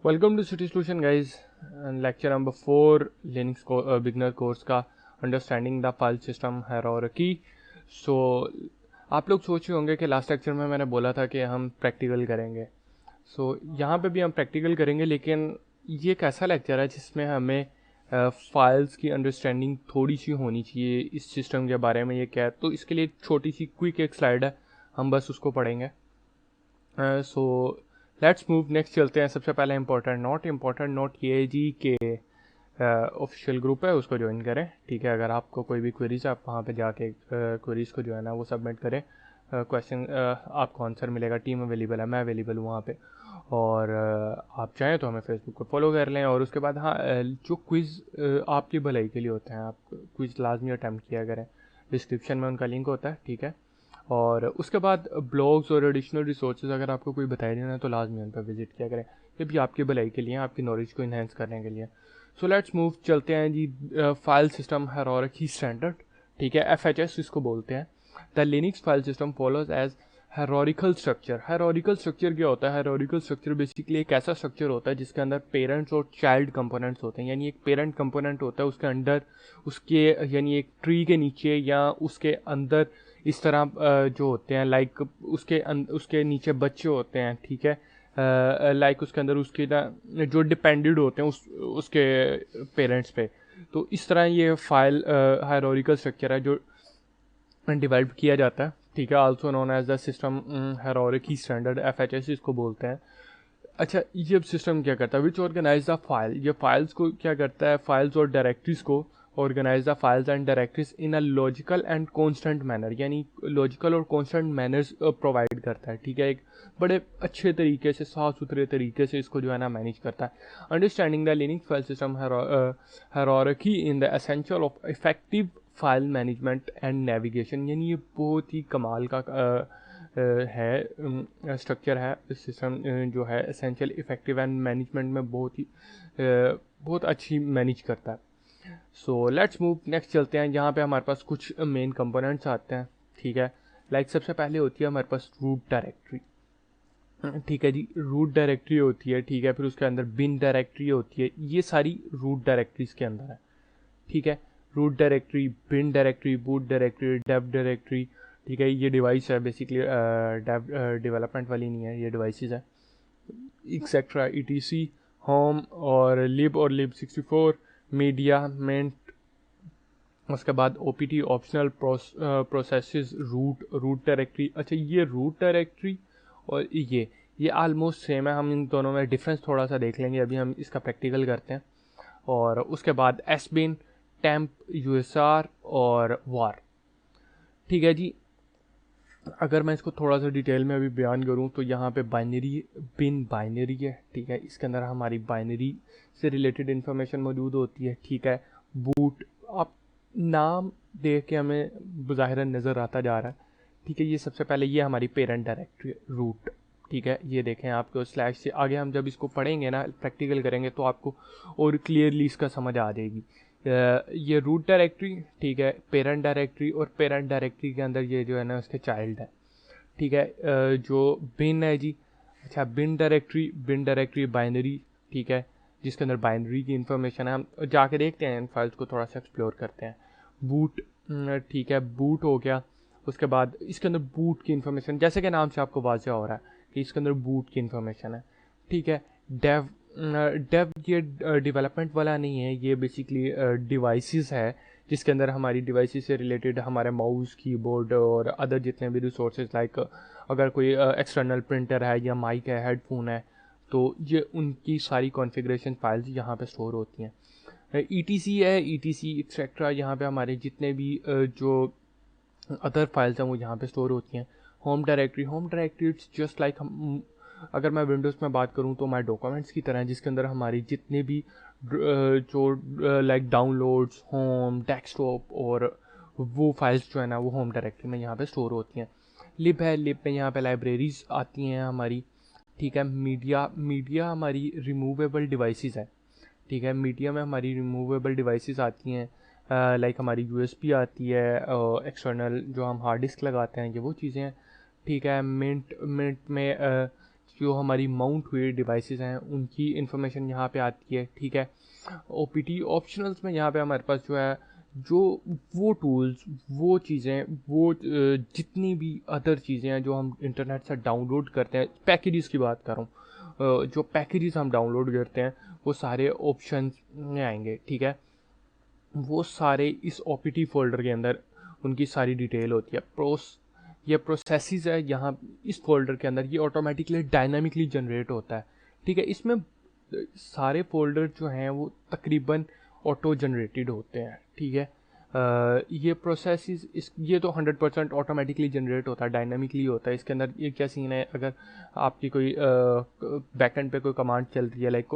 Welcome to city solution guys, lecture number 4 Linux beginner course का understanding the file system hierarchy. So आप लोग सोच रहे होंगे कि लास्ट लेक्चर में मैंने बोला था कि हम प्रैक्टिकल करेंगे। यहाँ पे भी हम प्रैक्टिकल करेंगे, लेकिन ये एक ऐसा लेक्चर है जिसमें हमें फाइल्स की अंडरस्टैंडिंग थोड़ी सी होनी चाहिए इस सिस्टम के बारे में। ये क्या है, तो इसके लिए छोटी सी क्विक एक स्लाइड है, हम बस उसको पढ़ेंगे। सो लेट्स मूव नेक्स्ट चलते हैं। सबसे पहले इम्पोर्टेंट नोट ये है जी कि ऑफिशियल ग्रुप है, उसको ज्वाइन करें। ठीक है, अगर आपको कोई भी क्वेरीज है आप वहाँ पे जाके क्वेरीज को जो है ना वो सबमिट करें। क्वेश्चन आपको आंसर मिलेगा। टीम अवेलेबल है, मैं अवेलेबल हूँ वहाँ पे। और आप चाहें तो हमें फेसबुक पर फॉलो कर लें। और उसके बाद हाँ, जो क्विज़ आपकी भलाई के लिए होते हैं, आप क्विज़ लाजमी अटैम्प्ट किया करें। डिस्क्रिप्शन में उनका लिंक होता है, ठीक है। और उसके बाद ब्लॉग्स और एडिशनल रिसोर्सेज अगर आपको कोई बताया देना है तो लाजमी उन पर विजिट किया करें। ये भी आपकी भलाई के लिए, आपकी नॉलेज को इन्हेंस करने के लिए। सो लेट्स मूव, चलते हैं जी। फाइल सिस्टम हायरार्की स्टैंडर्ड, ठीक है, FHS इसको बोलते हैं। The Linux file system follows as hierarchical structure. Hierarchical structure क्या होता है? हायरार्किकल स्ट्रक्चर बेसिकली एक ऐसा स्ट्रक्चर होता है जिसके अंदर पेरेंट्स और चाइल्ड कंपोनेंट्स होते हैं। यानी एक पेरेंट कंपोनेंट होता है, उसके अंदर उसके यानी एक ट्री के नीचे या उसके अंदर इस तरह जो होते हैं, लाइक उसके नीचे बच्चे होते हैं, ठीक है। लाइक उसके अंदर उसके ना जो डिपेंडेड होते हैं उसके पेरेंट्स पे। तो इस तरह ये फाइल हायरार्किकल स्ट्रक्चर है जो डिवेल्प किया जाता है, ठीक है। Also known as the system hierarchy standard, FHS इसको बोलते हैं। अच्छा, ये सिस्टम क्या करता है? विच ऑर्गेनाइज द फाइल, ये फाइल्स को क्या करता है? फाइल्स और डायरेक्टरीज को organise the files and directories in a logical and constant manner, यानी लॉजिकल और कॉन्स्टेंट मैनर्स प्रोवाइड करता है, ठीक है। एक बड़े अच्छे तरीके से, साफ सुथरे तरीके से इसको जो है ना मैनेज करता है। Understanding the Linux file system hierarchy in the essential of effective file management and navigation, यानी ये बहुत ही कमाल का है स्ट्रक्चर है। सिस्टम जो है एसेंशियल, इफेक्टिव एंड मैनेजमेंट में बहुत अच्छी मैनेज करता है। सो लेट्स मूव नेक्स्ट, चलते हैं। यहाँ पे हमारे पास कुछ मेन कंपोनेंट्स आते हैं, ठीक है। लाइक सबसे पहले होती है हमारे पास रूट डायरेक्टरी, ठीक है जी। रूट डायरेक्टरी होती है, ठीक है। फिर उसके अंदर बिन डायरेक्टरी होती है। ये सारी रूट डायरेक्टरीज के अंदर है, ठीक है। Root directory, bin directory, boot directory, dev directory, ठीक है। ये डिवाइस है बेसिकली, डेव डेवलपमेंट वाली नहीं है, ये डिवाइसेस है, एक्सेट्रा, ETC, होम और लिब 64, मीडिया, मेंट। उसके बाद OPT, optional processes, root directory. अच्छा, ये रूट डायरेक्टरी और ये आलमोस्ट सेम है। हम इन दोनों में डिफरेंस थोड़ा सा देख लेंगे, अभी हम इसका प्रैक्टिकल करते हैं। और उसके बाद SBIN, टेम्प, USR और वार, ठीक है जी। अगर मैं इसको थोड़ा सा डिटेल में अभी बयान करूं तो यहाँ पे बिन बाइनरी है, ठीक है। इसके अंदर हमारी बाइनरी से रिलेटेड इन्फॉर्मेशन मौजूद होती है, ठीक है। बूट, आप नाम देख के हमें ज़ाहिरन नज़र आता जा रहा है, ठीक है। ये सबसे पहले ये हमारी पेरेंट डायरेक्टरी रूट, ठीक है। ये देखें, आपको स्लैश से आगे हम जब इसको पढ़ेंगे ना, प्रैक्टिकल करेंगे तो आपको और क्लियरली इसका समझ आ जाएगी। ये रूट डायरेक्टरी, ठीक है, पेरेंट डायरेक्टरी, और पेरेंट डायरेक्टरी के अंदर ये जो है ना उसके चाइल्ड है, ठीक है। जो बिन है जी, अच्छा, बिन डायरेक्टरी बाइनरी, ठीक है, जिसके अंदर बाइनरी की इंफॉर्मेशन है। हम जाके देखते हैं, इन फाइल्स को थोड़ा सा एक्सप्लोर करते हैं। बूट, ठीक है, बूट हो गया। उसके बाद इसके अंदर बूट की इंफॉर्मेशन, जैसे कि नाम से आपको वाज़ह हो रहा है कि इसके अंदर बूट की इंफॉर्मेशन है, ठीक है। डेव ये डेवलपमेंट वाला नहीं है, ये बेसिकली डिवाइसेस है जिसके अंदर हमारी डिवाइसेस से रिलेटेड हमारे माउस, कीबोर्ड और अदर जितने भी रिसोर्सेज, लाइक अगर कोई एक्सटर्नल प्रिंटर है या माइक है, हेडफोन है, तो ये उनकी सारी कॉन्फ़िगरेशन फाइल्स यहाँ पे स्टोर होती हैं। ETC है, ETC एक्सेट्रा, यहाँ पे हमारे जितने भी जो अदर फाइल्स हैं वो यहाँ पे स्टोर होती हैं। Home directory it's just like, हम अगर मैं विंडोज़ में बात करूँ तो माई डॉक्यूमेंट्स की तरह है, जिसके अंदर हमारी जितने भी जो लाइक डाउनलोड्स, होम, डेस्कटॉप और वो फाइल्स जो है ना वो होम डायरेक्टरी में यहाँ पे स्टोर होती हैं। लिब है, लिब में यहाँ पे लाइब्रेरीज आती हैं हमारी, ठीक है। मीडिया हमारी रिमूवेबल डिवाइसेस है, ठीक है। मीडिया में हमारी रिमूवेबल डिवाइसेस आती हैं, लाइक हमारी USB आती है, एक्सटर्नल जो हम हार्ड डिस्क लगाते हैं, ये वो चीज़ें हैं, ठीक है। मिंट में जो हमारी माउंट हुए डिवाइसेस हैं उनकी इंफॉर्मेशन यहाँ पे आती है, ठीक है। OPT ऑप्शनल्स में यहाँ पे हमारे पास जो है जो वो टूल्स, वो चीज़ें, वो जितनी भी अदर चीज़ें हैं जो हम इंटरनेट से डाउनलोड करते हैं, पैकेजेस की बात कर रहा हूँ, जो पैकेजेस हम डाउनलोड करते हैं वो सारे ऑप्शंस में आएंगे, ठीक है। वो सारे इस OPT फोल्डर के अंदर उनकी सारी डिटेल होती है। ये प्रोसेसेस है यहाँ इस फोल्डर के अंदर, ये ऑटोमेटिकली डायनामिकली जनरेट होता है, ठीक है। इसमें सारे फोल्डर जो हैं वो तकरीबन ऑटो जनरेटेड होते हैं, ठीक है। ये प्रोसेसेस ये तो 100% ऑटोमेटिकली जनरेट होता है, डायनामिकली होता है। इसके अंदर ये क्या सीन है, अगर आपकी कोई बैकएंड पे कोई कमांड चल रही है, लाइक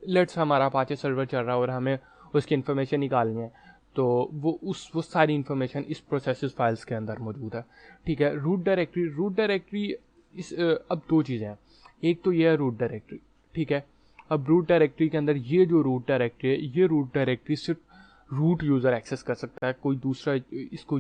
लेट्स हमारा अपाचे सर्वर चल रहा है और हमें उसकी इन्फॉर्मेशन निकालनी है, तो वो सारी इन्फॉर्मेशन इस प्रोसेसेस फाइल्स के अंदर मौजूद है, ठीक है। रूट डायरेक्टरी इस अब दो चीज़ें हैं, एक तो ये है रूट डायरेक्टरी, ठीक है। अब रूट डायरेक्टरी के अंदर ये जो रूट डायरेक्टरी है, ये रूट डायरेक्टरी सिर्फ रूट यूज़र एक्सेस कर सकता है, कोई दूसरा इसको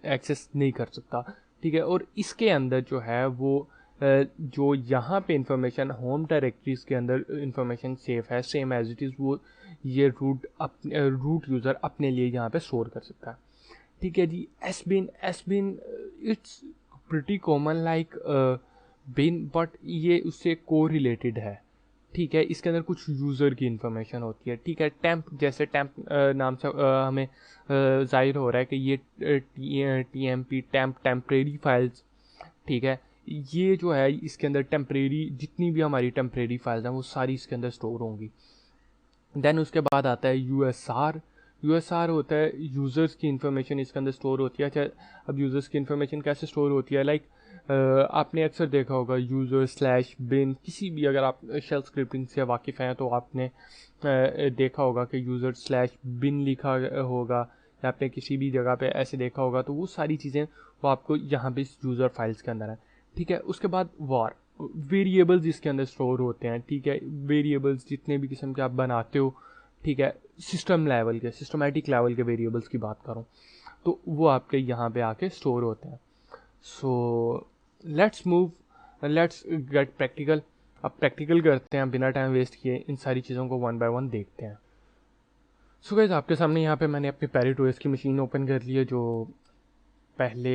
एक्सेस नहीं कर सकता, ठीक है। और इसके अंदर जो है वो जो यहाँ पे इंफॉर्मेशन होम डायरेक्टरीज के अंदर इंफॉर्मेशन सेफ है, सेम एज इट इज़, वो ये रूट यूज़र अपने लिए यहाँ पे स्टोर कर सकता है, ठीक है जी। Sbin it's pretty common like bin, but ये उससे को रिलेटेड है, ठीक है। इसके अंदर कुछ यूज़र की इंफॉर्मेशन होती है, ठीक है। टेम्प, जैसे टेम्प नाम से हमें जाहिर हो रहा है कि ये TMP टेम्परेरी फाइल्स, ठीक है। ये जो है इसके अंदर टेम्परेरी, जितनी भी हमारी टेम्परेरी फाइल्स हैं वो सारी इसके अंदर स्टोर होंगी। देन उसके बाद आता है यूएसआर होता है यूज़र्स की इन्फॉर्मेशन इसके अंदर स्टोर होती है। अच्छा, अब यूज़र्स की इन्फॉर्मेशन कैसे स्टोर होती है, लाइक आपने अक्सर देखा होगा यूज़र स्लैश बिन, किसी भी, अगर आप शेल स्क्रिप्टिंग से वाकिफ़ हैं तो आपने देखा होगा कि यूज़र स्लैश बिन लिखा होगा, या आपने किसी भी जगह पे ऐसे देखा होगा, तो वो सारी चीज़ें वो आपको यहाँ पे इस यूज़र फाइल्स के अंदर है, ठीक है। उसके बाद वेरिएबल्स इसके अंदर स्टोर होते हैं, ठीक है। वेरिएबल्स जितने भी किस्म के आप बनाते हो, ठीक है, सिस्टमैटिक लेवल के वेरिएबल्स की बात करूँ तो वो आपके यहाँ पे आके स्टोर होते हैं। So let's get practical. अब प्रैक्टिकल करते हैं बिना टाइम वेस्ट किए, इन सारी चीज़ों को वन बाय वन देखते हैं। सो गाइस, आपके सामने यहाँ पे मैंने अपनी पैरेट ओएस की मशीन ओपन कर ली है, जो पहले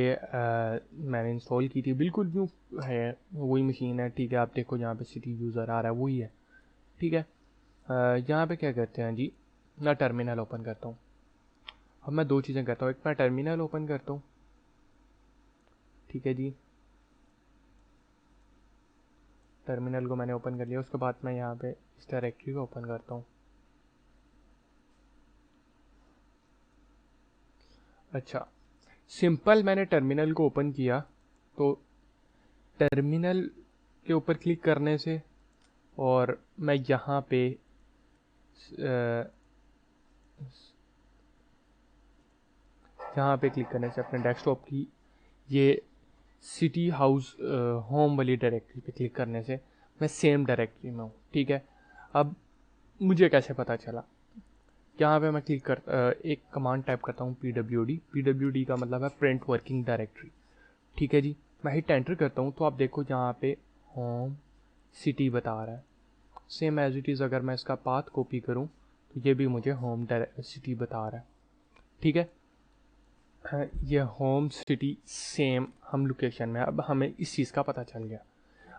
मैंने इंस्टॉल की थी, बिल्कुल न्यू है, वही मशीन है, ठीक है। आप देखो यहाँ पे सिटी यूज़र आ रहा है, वही है, ठीक है। यहाँ पे क्या करते हैं जी, मैं टर्मिनल ओपन करता हूँ। अब मैं दो चीज़ें करता हूँ, एक मैं टर्मिनल ओपन करता हूँ, ठीक है जी। टर्मिनल को मैंने ओपन कर लिया, उसके बाद मैं यहाँ पे इस डायरेक्टरी को ओपन करता हूँ। अच्छा, सिंपल, मैंने टर्मिनल को ओपन किया तो टर्मिनल के ऊपर क्लिक करने से और मैं यहाँ पे क्लिक करने से अपने डेस्कटॉप की ये सिटी हाउस होम वाली डायरेक्टरी पे क्लिक करने से मैं सेम डायरेक्टरी में हूँ, ठीक है। अब मुझे कैसे पता चला, यहाँ पे मैं एक कमांड टाइप करता हूँ PWD का मतलब है प्रिंट वर्किंग डायरेक्टरी, ठीक है जी। मैं हिट एंटर करता हूँ तो आप देखो यहाँ पे होम सिटी बता रहा है, सेम एज इट इज़। अगर मैं इसका पाथ कॉपी करूँ तो ये भी मुझे होम सिटी बता रहा है, ठीक है। ये होम सिटी सेम हम लोकेशन में। अब हमें इस चीज़ का पता चल गया।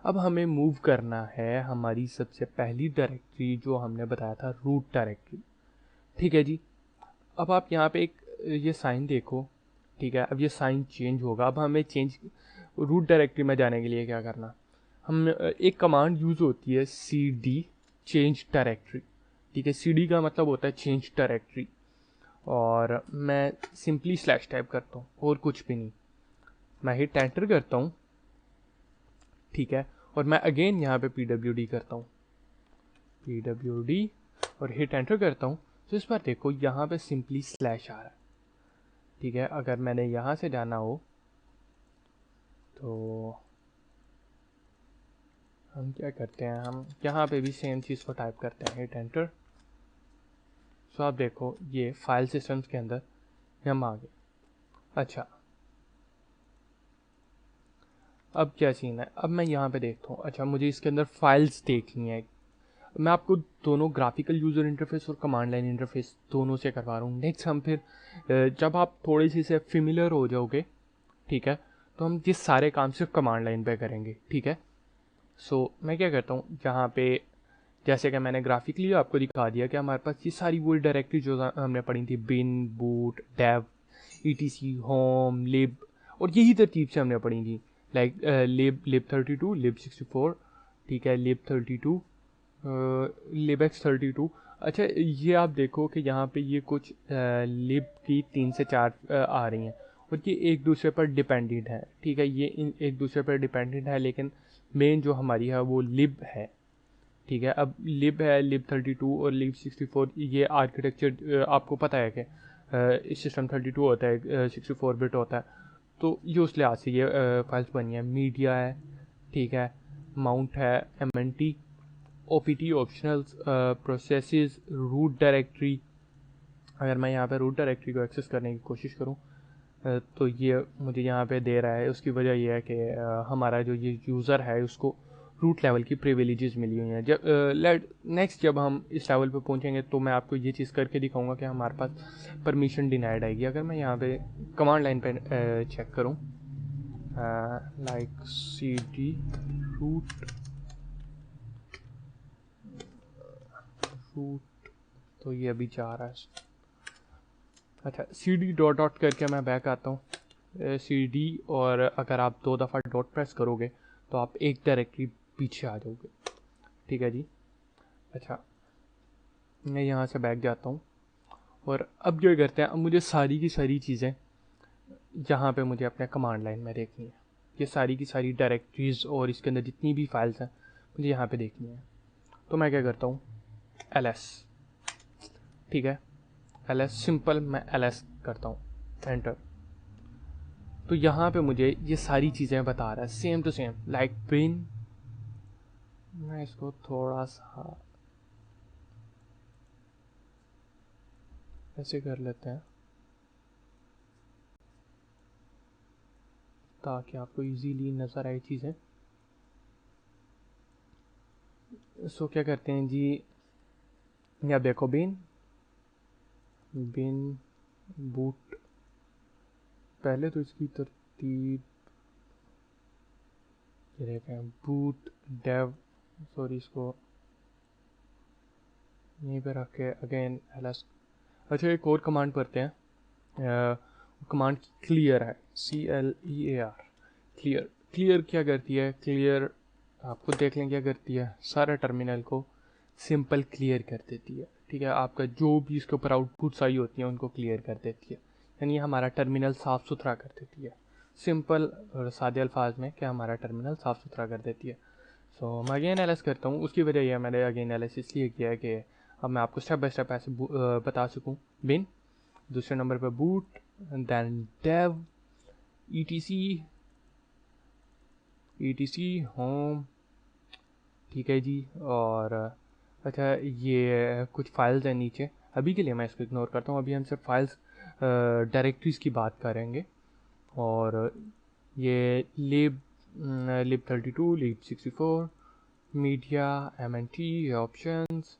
अब हमें मूव करना है हमारी सबसे पहली डायरेक्टरी, जो हमने बताया था रूट डायरेक्टरी, ठीक है जी। अब आप यहाँ पे एक ये साइन देखो, ठीक है। अब ये साइन चेंज होगा। अब हमें रूट डायरेक्टरी में जाने के लिए क्या करना, हम एक कमांड यूज़ होती है CD चेंज डायरेक्टरी, ठीक है। CD का मतलब होता है चेंज डायरेक्टरी, और मैं सिंपली स्लैश टाइप करता हूँ और कुछ भी नहीं। मैं हिट एंटर करता हूँ, ठीक है। और मैं अगेन यहाँ पे PWD करता हूँ, PWD, और हिट एंटर करता हूँ। तो इस बार देखो यहाँ पे सिंपली स्लैश आ रहा है, ठीक है। अगर मैंने यहाँ से जाना हो तो हम क्या करते हैं, हम यहाँ पे भी सेम चीज़ को टाइप करते हैं, हिट एंटर। सो आप देखो ये फाइल सिस्टम्स के अंदर हम आ गए। अच्छा, अब क्या सीन है, अब मैं यहाँ पे देखता हूँ, अच्छा मुझे इसके अंदर फाइल्स देखनी है। मैं आपको दोनों ग्राफिकल यूज़र इंटरफेस और कमांड लाइन इंटरफेस दोनों से करवा रहा हूँ। नेक्स्ट हम फिर जब आप थोड़ी सी से फेमिलियर हो जाओगे, ठीक है, तो हम ये सारे काम सिर्फ कमांड लाइन पे करेंगे, ठीक है। सो मैं क्या करता हूँ, जहाँ पे जैसे कि मैंने ग्राफिकली आपको दिखा दिया कि हमारे पास ये सारी वही डायरेक्टरी जो हमने पढ़ी थी, बिन, बूट, डेव, ईटीसी, होम, लिब, और यही तरतीब से हमने पढ़ी थी। लाइक lib32, lib64, ठीक है, lib32, libx32। अच्छा ये आप देखो कि यहाँ पे ये कुछ लिब की 3 से 4 आ रही हैं, और ये एक दूसरे पर डिपेंडेंट है, ठीक है, ये एक दूसरे पर डिपेंडेंट है, लेकिन मेन जो हमारी है वो लिब है, ठीक है। अब लिब है, lib32 और lib64, ये आर्किटेक्चर आपको पता है कि सिस्टम 32 होता है, 64 बिट होता है, तो ये उस लिहाज से ये फाइल्स बनी है। मीडिया है, ठीक है, माउंट है, mnt, opt optionals, processes, root directory. अगर मैं यहाँ पे रूट डायरेक्टरी को एक्सेस करने की कोशिश करूँ तो ये मुझे यहाँ पे दे रहा है। उसकी वजह यह है कि हमारा जो ये यूज़र है उसको रूट लेवल की प्रिविलेजेस मिली हुई हैं। जब नेक्स्ट जब हम इस लेवल पे पहुँचेंगे तो मैं आपको ये चीज़ करके दिखाऊंगा कि हमारे पास परमिशन डिनाइड आएगी। अगर मैं यहाँ पे कमांड लाइन पे चेक करूँ, लाइक cd रूट रूट, तो ये अभी जा रहा है। अच्छा cd डॉट डॉट करके मैं बैक आता हूँ cd, और अगर आप 2 दफ़ा डॉट प्रेस करोगे तो आप एक डायरेक्टरी पीछे आ जाओगे, ठीक है जी। अच्छा मैं यहाँ से बैक जाता हूँ, और अब जो करते हैं, अब मुझे सारी की सारी चीज़ें यहाँ पे मुझे अपने कमांड लाइन में देखनी है। ये सारी की सारी डायरेक्टरीज और इसके अंदर जितनी भी फाइल्स हैं मुझे यहाँ पे देखनी है। तो मैं क्या करता हूँ, ls, ठीक है, ls सिंपल, मैं ls करता हूँ, एंटर। तो यहाँ पे मुझे ये सारी चीज़ें बता रहा है सेम टू सेम, लाइक बिन। मैं इसको थोड़ा सा ऐसे कर लेते हैं ताकि आपको इजीली नज़र आए चीज़ें। सो क्या करते हैं जी, या देखो बिन, बिन बूट, पहले तो इसकी तरतीब ये देखें, बूट डेव, सॉरी इसको यहीं पे रख के अगेन ls। अच्छा एक और कमांड पढ़ते हैं, कमांड क्लियर है, CLEAR, क्लियर। क्लियर क्या करती है, क्लियर आपको देख लें क्या करती है, सारा टर्मिनल को सिंपल क्लियर कर देती है, ठीक है। आपका जो भी इसके ऊपर आउटपुट्स आई होती हैं उनको क्लियर कर देती है, यानी हमारा टर्मिनल साफ़ सुथरा कर देती है। सिंपल और सादे अल्फाज में क्या हमारा टर्मिनल साफ़ सुथरा कर देती है। सो मैं अगेन एल करता हूँ, उसकी वजह यह मैंने अगेन एल इसलिए किया है कि अब मैं आपको स्टेप बाय स्टेप ऐसे बता सकूँ। बिन, दूसरे नंबर पर boot, then dev, ETC home, ठीक है जी। और अच्छा ये कुछ फाइल्स हैं नीचे, अभी के लिए मैं इसको इग्नोर करता हूँ, अभी हम सिर्फ फाइल्स डायरेक्टरीज़ की बात करेंगे। और ये lib32, lib64, media, mnt, options,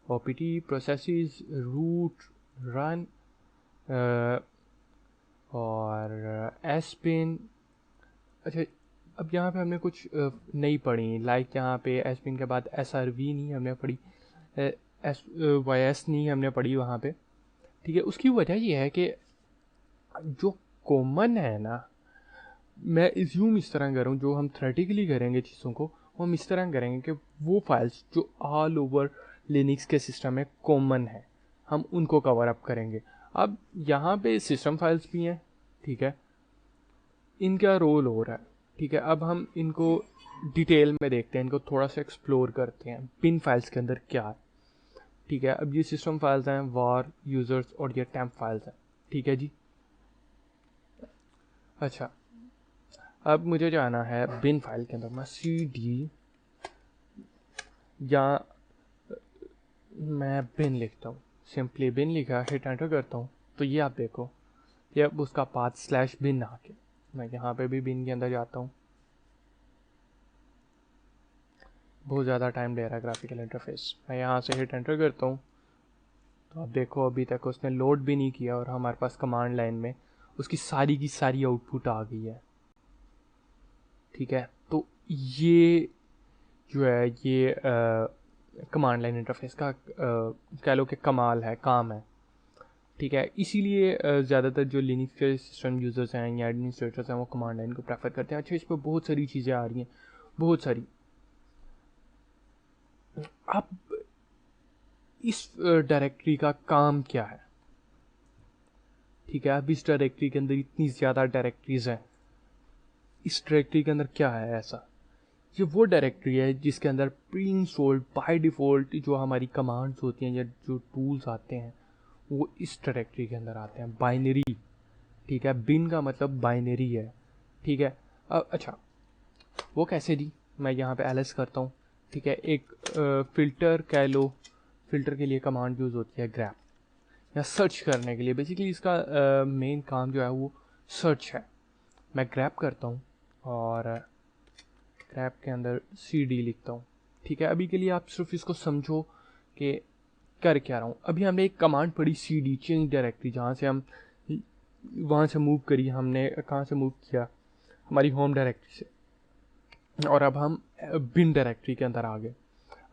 opt, processes, root, run, और एसपिन। अच्छा अब यहाँ पे हमने कुछ नहीं पढ़ी, लाइक यहाँ पे एसपिन के बाद SRV नहीं हमने पढ़ी, SYS नहीं हमने पढ़ी वहाँ पे, ठीक है। उसकी वजह यह है कि जो कॉमन है ना, मैं इज्यूम इस तरह करूँ, जो हम थ्योरेटिकली करेंगे चीज़ों को वो हम इस तरह करेंगे कि वो फाइल्स जो ऑल ओवर लिनक्स के सिस्टम में कॉमन है हम उनको कवर अप करेंगे। अब यहाँ पे सिस्टम फाइल्स भी हैं, ठीक है, इनका रोल हो रहा है, ठीक है। अब हम इनको डिटेल में देखते हैं, इनको थोड़ा सा एक्सप्लोर करते हैं पिन फाइल्स के अंदर क्या है, ठीक है। अब ये सिस्टम फाइल्स हैं, वार, यूज़र्स, और ये टेम्प फाइल्स हैं, ठीक है जी। अच्छा अब मुझे जाना है बिन फाइल के अंदर, मैं cd या मैं बिन लिखता हूँ, सिंपली बिन लिखा, हिट एंटर करता हूँ, तो ये आप देखो ये अब उसका पाथ /bin आ गया। मैं यहाँ पे भी बिन के अंदर जाता हूँ, बहुत ज़्यादा टाइम ले रहा है ग्राफिकल इंटरफेस। मैं यहाँ से हिट एंटर करता हूँ तो आप देखो अभी तक उसने लोड भी नहीं किया और हमारे पास कमांड लाइन में उसकी सारी की सारी आउटपुट आ गई है। ठीक है, तो ये जो है ये कमांड लाइन इंटरफेस का कह लो कि कमाल है, काम है। ठीक है, इसीलिए ज़्यादातर जो लिनक्स के सिस्टम यूज़र्स हैं या एडमिनिस्ट्रेटर्स हैं वो कमांड लाइन को प्रेफर करते हैं। अच्छा, इस पर बहुत सारी चीज़ें आ रही हैं, बहुत सारी। अब इस डायरेक्टरी का काम क्या है? ठीक है, अब इस डायरेक्टरी के अंदर इतनी ज़्यादा डायरेक्टरीज हैं, इस डायरेक्टरी के अंदर क्या है ऐसा? ये वो डायरेक्टरी है जिसके अंदर प्री इंस्टॉल्ड बाय डिफ़ॉल्ट जो हमारी कमांड्स होती हैं या जो टूल्स आते हैं वो इस डायरेक्टरी के अंदर आते हैं। बाइनरी, ठीक है, बिन का मतलब बाइनरी है। ठीक है, अब अच्छा वो कैसे जी? मैं यहाँ पे एलएस करता हूँ। ठीक है, एक फ़िल्टर कह लो, फ़िल्टर के लिए कमांड यूज़ होती है ग्रैप, या सर्च करने के लिए। बेसिकली इसका मेन काम जो है वो सर्च है। मैं ग्रैप करता हूँ और ग्रैप के अंदर cd लिखता हूँ। ठीक है, अभी के लिए आप सिर्फ इसको समझो कि कर क्या रहा हूँ। अभी हमने एक कमांड पढ़ी cd, चेंज डायरेक्टरी, जहाँ से हम वहाँ से मूव करी, हमने कहाँ से मूव किया, हमारी होम डायरेक्टरी से, और अब हम बिन डायरेक्टरी के अंदर आ गए।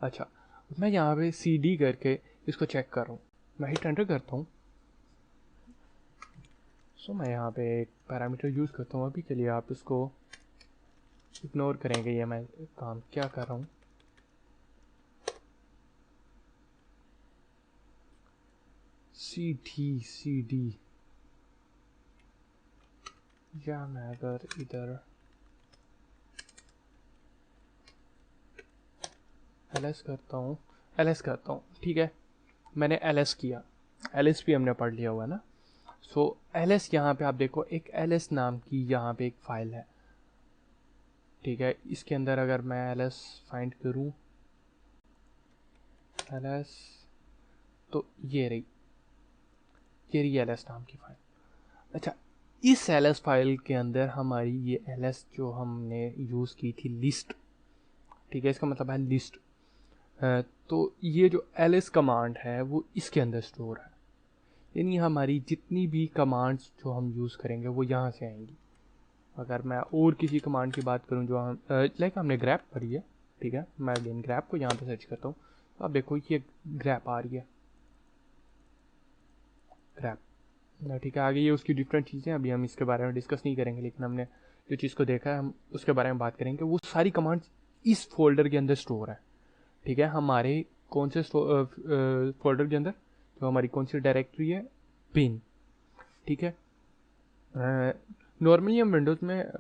अच्छा, मैं यहाँ पे cd करके इसको चेक कर रहा हूँ। मैं हिट एंटर करता हूँ। सो मैं यहाँ पे एक पैरामीटर यूज़ करता हूँ। अभी के लिए आप इसको इग्नोर करेंगे, ये मैं काम क्या कर रहा हूँ। cd या मैं अगर इधर ls करता हूँ। ठीक है, मैंने ls किया, ls भी हमने पढ़ लिया हुआ है ना। सो ls यहाँ पे आप देखो एक ls नाम की यहाँ पे एक फाइल है। ठीक है, इसके अंदर अगर मैं ls फाइंड करूँ, ls, तो ये रही ls नाम की फाइल। अच्छा, इस ls फाइल के अंदर हमारी ये ls जो हमने यूज़ की थी लिस्ट, ठीक है, इसका मतलब है लिस्ट। तो ये जो ls कमांड है वो इसके अंदर स्टोर है, यानी हमारी जितनी भी कमांड्स जो हम यूज़ करेंगे वो यहाँ से आएंगी। अगर मैं और किसी कमांड की बात करूँ जो हम लाइक हमने ग्रैप करी है, ठीक है, मैं अगेन ग्रैप को यहाँ पे सर्च करता हूँ, तो आप देखो ये ग्रैप आ रही है, ग्रैप। ठीक है, आगे ये उसकी डिफरेंट चीज़ें, अभी हम इसके बारे में डिस्कस नहीं करेंगे, लेकिन हमने जो चीज़ को देखा है हम उसके बारे में बात करेंगे। वो सारी कमांड्स इस फोल्डर के अंदर स्टोर है। ठीक है, हमारे कौन से फोल्डर के अंदर, जो हमारी कौन सी डायरेक्टरी है, बिन। ठीक है, नॉर्मली हम विंडोज़ में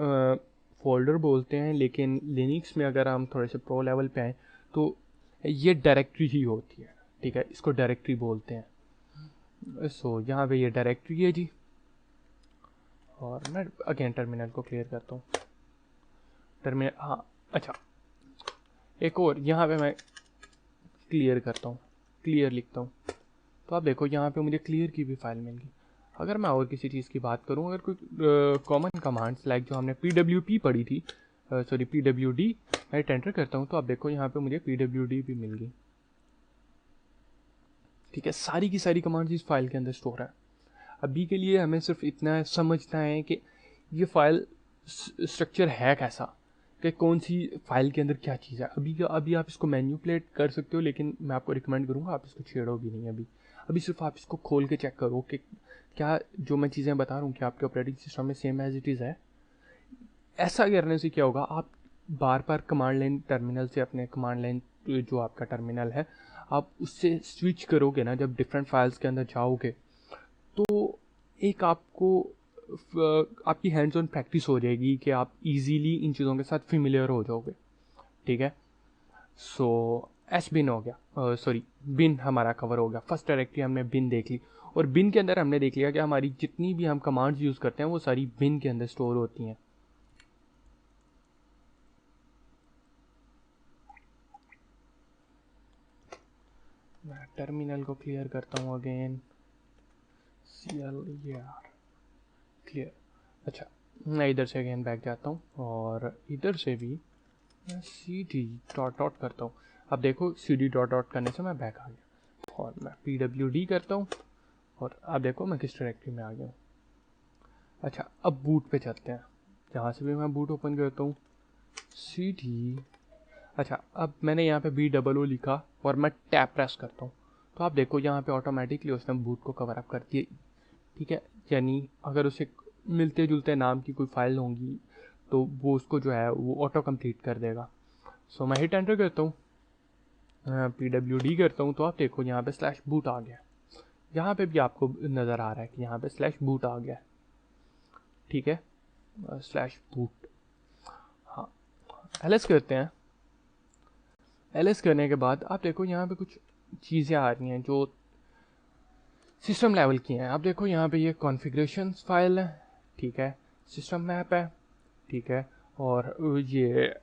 फोल्डर बोलते हैं, लेकिन लिनक्स में अगर हम थोड़े से प्रो लेवल पे आए तो ये डायरेक्टरी ही होती है। ठीक है, इसको डायरेक्टरी बोलते हैं। सो यहाँ पे ये डायरेक्टरी है जी, और मैं अगेन टर्मिनल को क्लियर करता हूँ। टर्मिनल, हाँ, अच्छा, एक और यहाँ पे मैं क्लियर करता हूँ, क्लियर लिखता हूँ, तो आप देखो यहाँ पे मुझे क्लियर की भी फाइल मिल गई। अगर मैं और किसी चीज़ की बात करूँ, अगर कोई कॉमन कमांड्स लाइक जो हमने pwp पढ़ी थी, सॉरी pwd, मैं एंटर करता हूँ तो आप देखो यहाँ पे मुझे pwd भी मिल गई। ठीक है, सारी की सारी कमांड्स इस फाइल के अंदर स्टोर है। अभी के लिए हमें सिर्फ इतना समझना है कि ये फाइल स्ट्रक्चर है कैसा, कि कौन सी फाइल के अंदर क्या चीज़ है। अभी आप इसको मैन्यूपुलेट कर सकते हो, लेकिन मैं आपको रिकमेंड करूँगा आप इसको छेड़ो भी नहीं। अभी सिर्फ आप इसको खोल के चेक करो कि क्या जो मैं चीज़ें बता रहा हूँ कि आपके ऑपरेटिंग सिस्टम में सेम एज इट इज़ है। ऐसा करने से क्या होगा, आप बार बार कमांड लाइन टर्मिनल से अपने कमांड लाइन जो आपका टर्मिनल है आप उससे स्विच करोगे ना, जब डिफरेंट फाइल्स के अंदर जाओगे तो एक आपको आपकी हैंड्स ऑन प्रैक्टिस हो जाएगी कि आप इजीली इन चीज़ों के साथ फेमिलियर हो जाओगे। ठीक है, सो एस बिन हो गया, सॉरी बिन हमारा कवर हो गया। फर्स्ट डायरेक्टरी हमने बिन देख ली, और बिन के अंदर हमने देख लिया कि हमारी जितनी भी हम कमांड्स यूज़ करते हैं वो सारी बिन के अंदर स्टोर होती हैं। मैं टर्मिनल को क्लियर करता हूँ अगेन, clear, क्लियर। अच्छा, मैं इधर से अगेन बैक जाता हूँ और इधर से भी मैं सी डी डॉट डॉट करता हूँ। अब देखो सी डी डॉट डॉट करने से मैं बैक आ गया, और मैं पी डब्ल्यू डी करता हूँ, और अब देखो मैं किस डायरेक्टरी में आ गया हूँ। अच्छा, अब बूट पे चलते हैं। जहाँ से भी मैं बूट ओपन करता हूँ, सी डी, अच्छा अब मैंने यहाँ पे बी डबल ओ लिखा और मैं टैप प्रेस करता हूँ, तो आप देखो यहाँ पे ऑटोमेटिकली उसने बूट को कवर अप कर दिया। ठीक है, यानी अगर उसे मिलते जुलते नाम की कोई फाइल होंगी तो वो उसको जो है वो ऑटो कंप्लीट कर देगा। सो मैं हिट एंटर करता हूँ, पी डब्ल्यू डी करता हूँ, तो आप देखो यहाँ पे स्लैश बूट आ गया। यहाँ पे भी आपको नज़र आ रहा है कि यहाँ पे स्लैश बूट आ गया। ठीक है, स्लैश बूट। हाँ, एल करते हैं। एल करने के बाद आप देखो यहाँ पे कुछ चीज़ें आ रही हैं जो सिस्टम लेवल की हैं। आप देखो यहाँ पे ये कॉन्फ़िगरेशन फाइल है, ठीक है, सिस्टम मैप है, ठीक है, और ये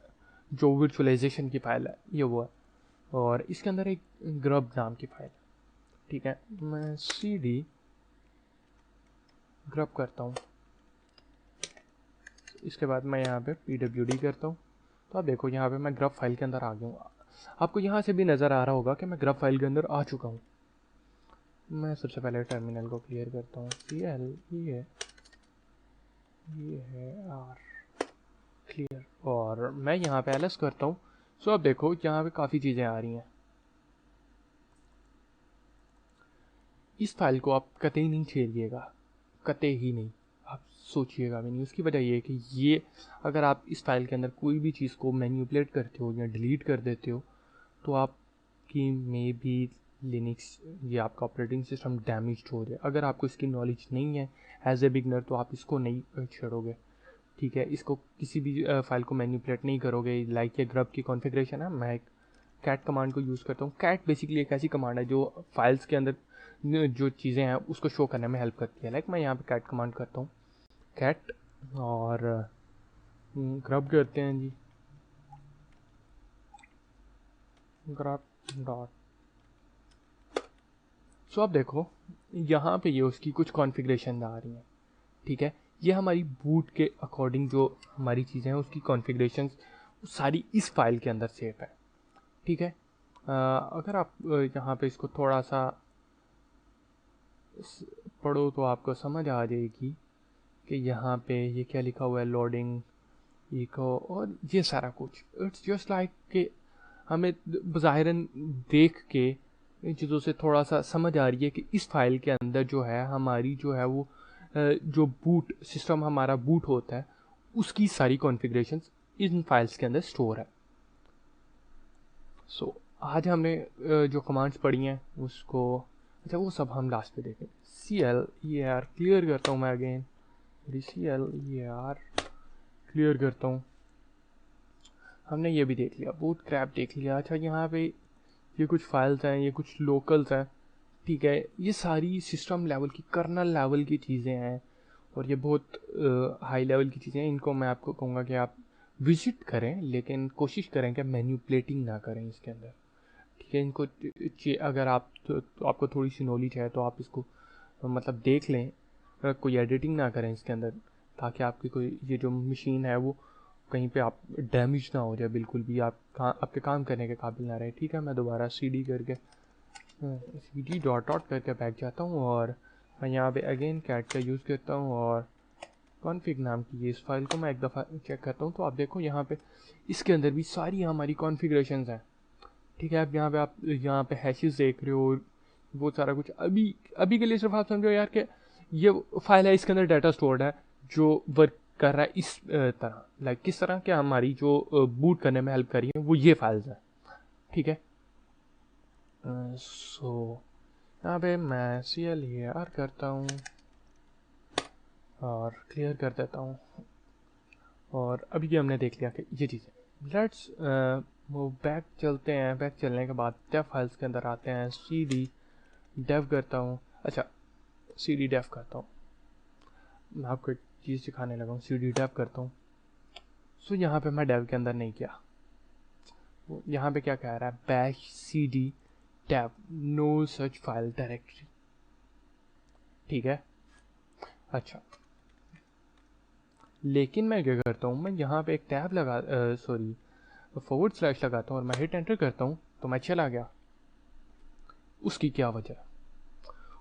जो वर्चुअलाइजेशन की फाइल है ये वो है, और इसके अंदर एक ग्रब नाम की फाइल है। ठीक है, मैं सी डी ग्रब करता हूँ, इसके बाद मैं यहाँ पे पी डब्ल्यू डी करता हूँ, तो आप देखो यहाँ पे मैं ग्रब फाइल के अंदर आ गया हूँ। आपको यहाँ से भी नज़र आ रहा होगा कि मैं ग्रब फाइल के अंदर आ चुका हूँ। मैं सबसे पहले टर्मिनल को क्लियर करता हूँ, CL ये है आर क्लियर, और मैं यहाँ पे एलएस करता हूँ। सो अब देखो यहाँ पे काफ़ी चीज़ें आ रही हैं। इस फाइल को आप कतई नहीं छेड़िएगा, कतई ही नहीं, आप सोचिएगा भी नहीं। उसकी वजह ये है कि ये अगर आप इस फाइल के अंदर कोई भी चीज़ को मैनिपुलेट करते हो या डिलीट कर देते हो तो आपकी मे बी लिनक्स ये आपका ऑपरेटिंग सिस्टम डैमेज हो जाए। अगर आपको इसकी नॉलेज नहीं है एज ए बिगनर तो आप इसको नहीं छेड़ोगे। ठीक है, इसको किसी भी फाइल को मैनिपुलेट नहीं करोगे। लाइक ये ग्रब की कॉन्फ़िगरेशन है, मैं एक कैट कमांड को यूज़ करता हूँ। कैट बेसिकली एक ऐसी कमांड है जो फाइल्स के अंदर जो चीज़ें हैं उसको शो करने में हेल्प करती है। लाइक मैं यहाँ पे कैट कमांड करता हूँ, कैट, और ग्रब करते हैं जी, ग्रब डॉट। सो आप देखो यहाँ पे ये उसकी कुछ कॉन्फ़िगरेशन आ रही हैं। ठीक है, ये हमारी बूट के अकॉर्डिंग जो हमारी चीज़ें हैं उसकी कॉन्फ़िगरेशन सारी इस फाइल के अंदर सेफ है। ठीक है, अगर आप यहाँ पे इसको थोड़ा सा पढ़ो तो आपको समझ आ जाएगी कि यहाँ पे ये क्या लिखा हुआ है, लोडिंग इको और ये सारा कुछ। इट्स जस्ट लाइक कि हमें ज़ाहिरन देख के इन चीज़ों से थोड़ा सा समझ आ रही है कि इस फाइल के अंदर जो है हमारी जो है वो जो बूट सिस्टम हमारा बूट होता है उसकी सारी कॉन्फ़िगरेशंस इन फाइल्स के अंदर स्टोर है। सो आज हमने जो कमांड्स पढ़ी हैं उसको, अच्छा वो सब हम लास्ट पे देखें। CLER क्लियर करता हूँ मैं अगेन, CLER क्लियर करता हूँ। हमने ये भी देख लिया, बूट क्रैप देख लिया। अच्छा यहाँ पे ये कुछ फाइल्स हैं, ये कुछ लोकल्स हैं। ठीक है, ये सारी सिस्टम लेवल की कर्नल लेवल की चीज़ें हैं और ये बहुत हाई लेवल की चीज़ें हैं। इनको मैं आपको कहूँगा कि आप विजिट करें, लेकिन कोशिश करें कि मैन्युपुलेटिंग ना करें इसके अंदर। ठीक है, इनको अगर आप तो आपको थोड़ी सी नॉलेज है तो आप इसको मतलब देख लें, कोई एडिटिंग ना करें इसके अंदर, ताकि आपकी कोई ये जो मशीन है वो कहीं पे आप डैमेज ना हो जाए, बिल्कुल भी आप आपके काम करने के काबिल ना रहे। ठीक है, मैं दोबारा CD करके CD डॉट डॉट करके बैठ जाता हूँ और मैं यहाँ पे अगेन कैट का यूज़ करता हूँ और कॉन्फ़िग नाम की इस फाइल को मैं एक दफ़ा चेक करता हूँ। तो आप देखो यहाँ पे इसके अंदर भी सारी हमारी कॉन्फ़िगरेशंस हैं। ठीक है, अब आप यहाँ पे हैशेस देख रहे हो, वो सारा कुछ अभी अभी के लिए सिर्फ आप समझो यार कि ये फाइल है, इसके अंदर डाटा स्टोर्ड है जो वर्क कर रहा है इस तरह। लाइक किस तरह के हमारी जो बूट करने में हेल्प करी है वो ये फाइल्स है। ठीक है, सो यहाँ पे मैं CLER करता हूँ और क्लियर कर देता हूँ, और अभी ये हमने देख लिया कि ये चीज़ें। लेट्स वो बैक चलते हैं। बैक चलने के बाद डेव फाइल्स के अंदर आते हैं, CD डेव करता हूँ। अच्छा, CD डेव करता हूँ, मैं आपको एक चीज़ सिखाने लगा हूँ। CD डेव करता हूँ, सो यहाँ पे मैं डेव के अंदर नहीं किया। यहाँ पे क्या कह रहा है, bash CD dev no such file directory. ठीक है, अच्छा लेकिन मैं क्या करता हूँ, मैं यहाँ पे एक टैब लगा, सॉरी फॉरवर्ड स्लैश लगाता हूँ और मैं हिट एंटर करता हूँ तो मैं चला गया। उसकी क्या वजह है?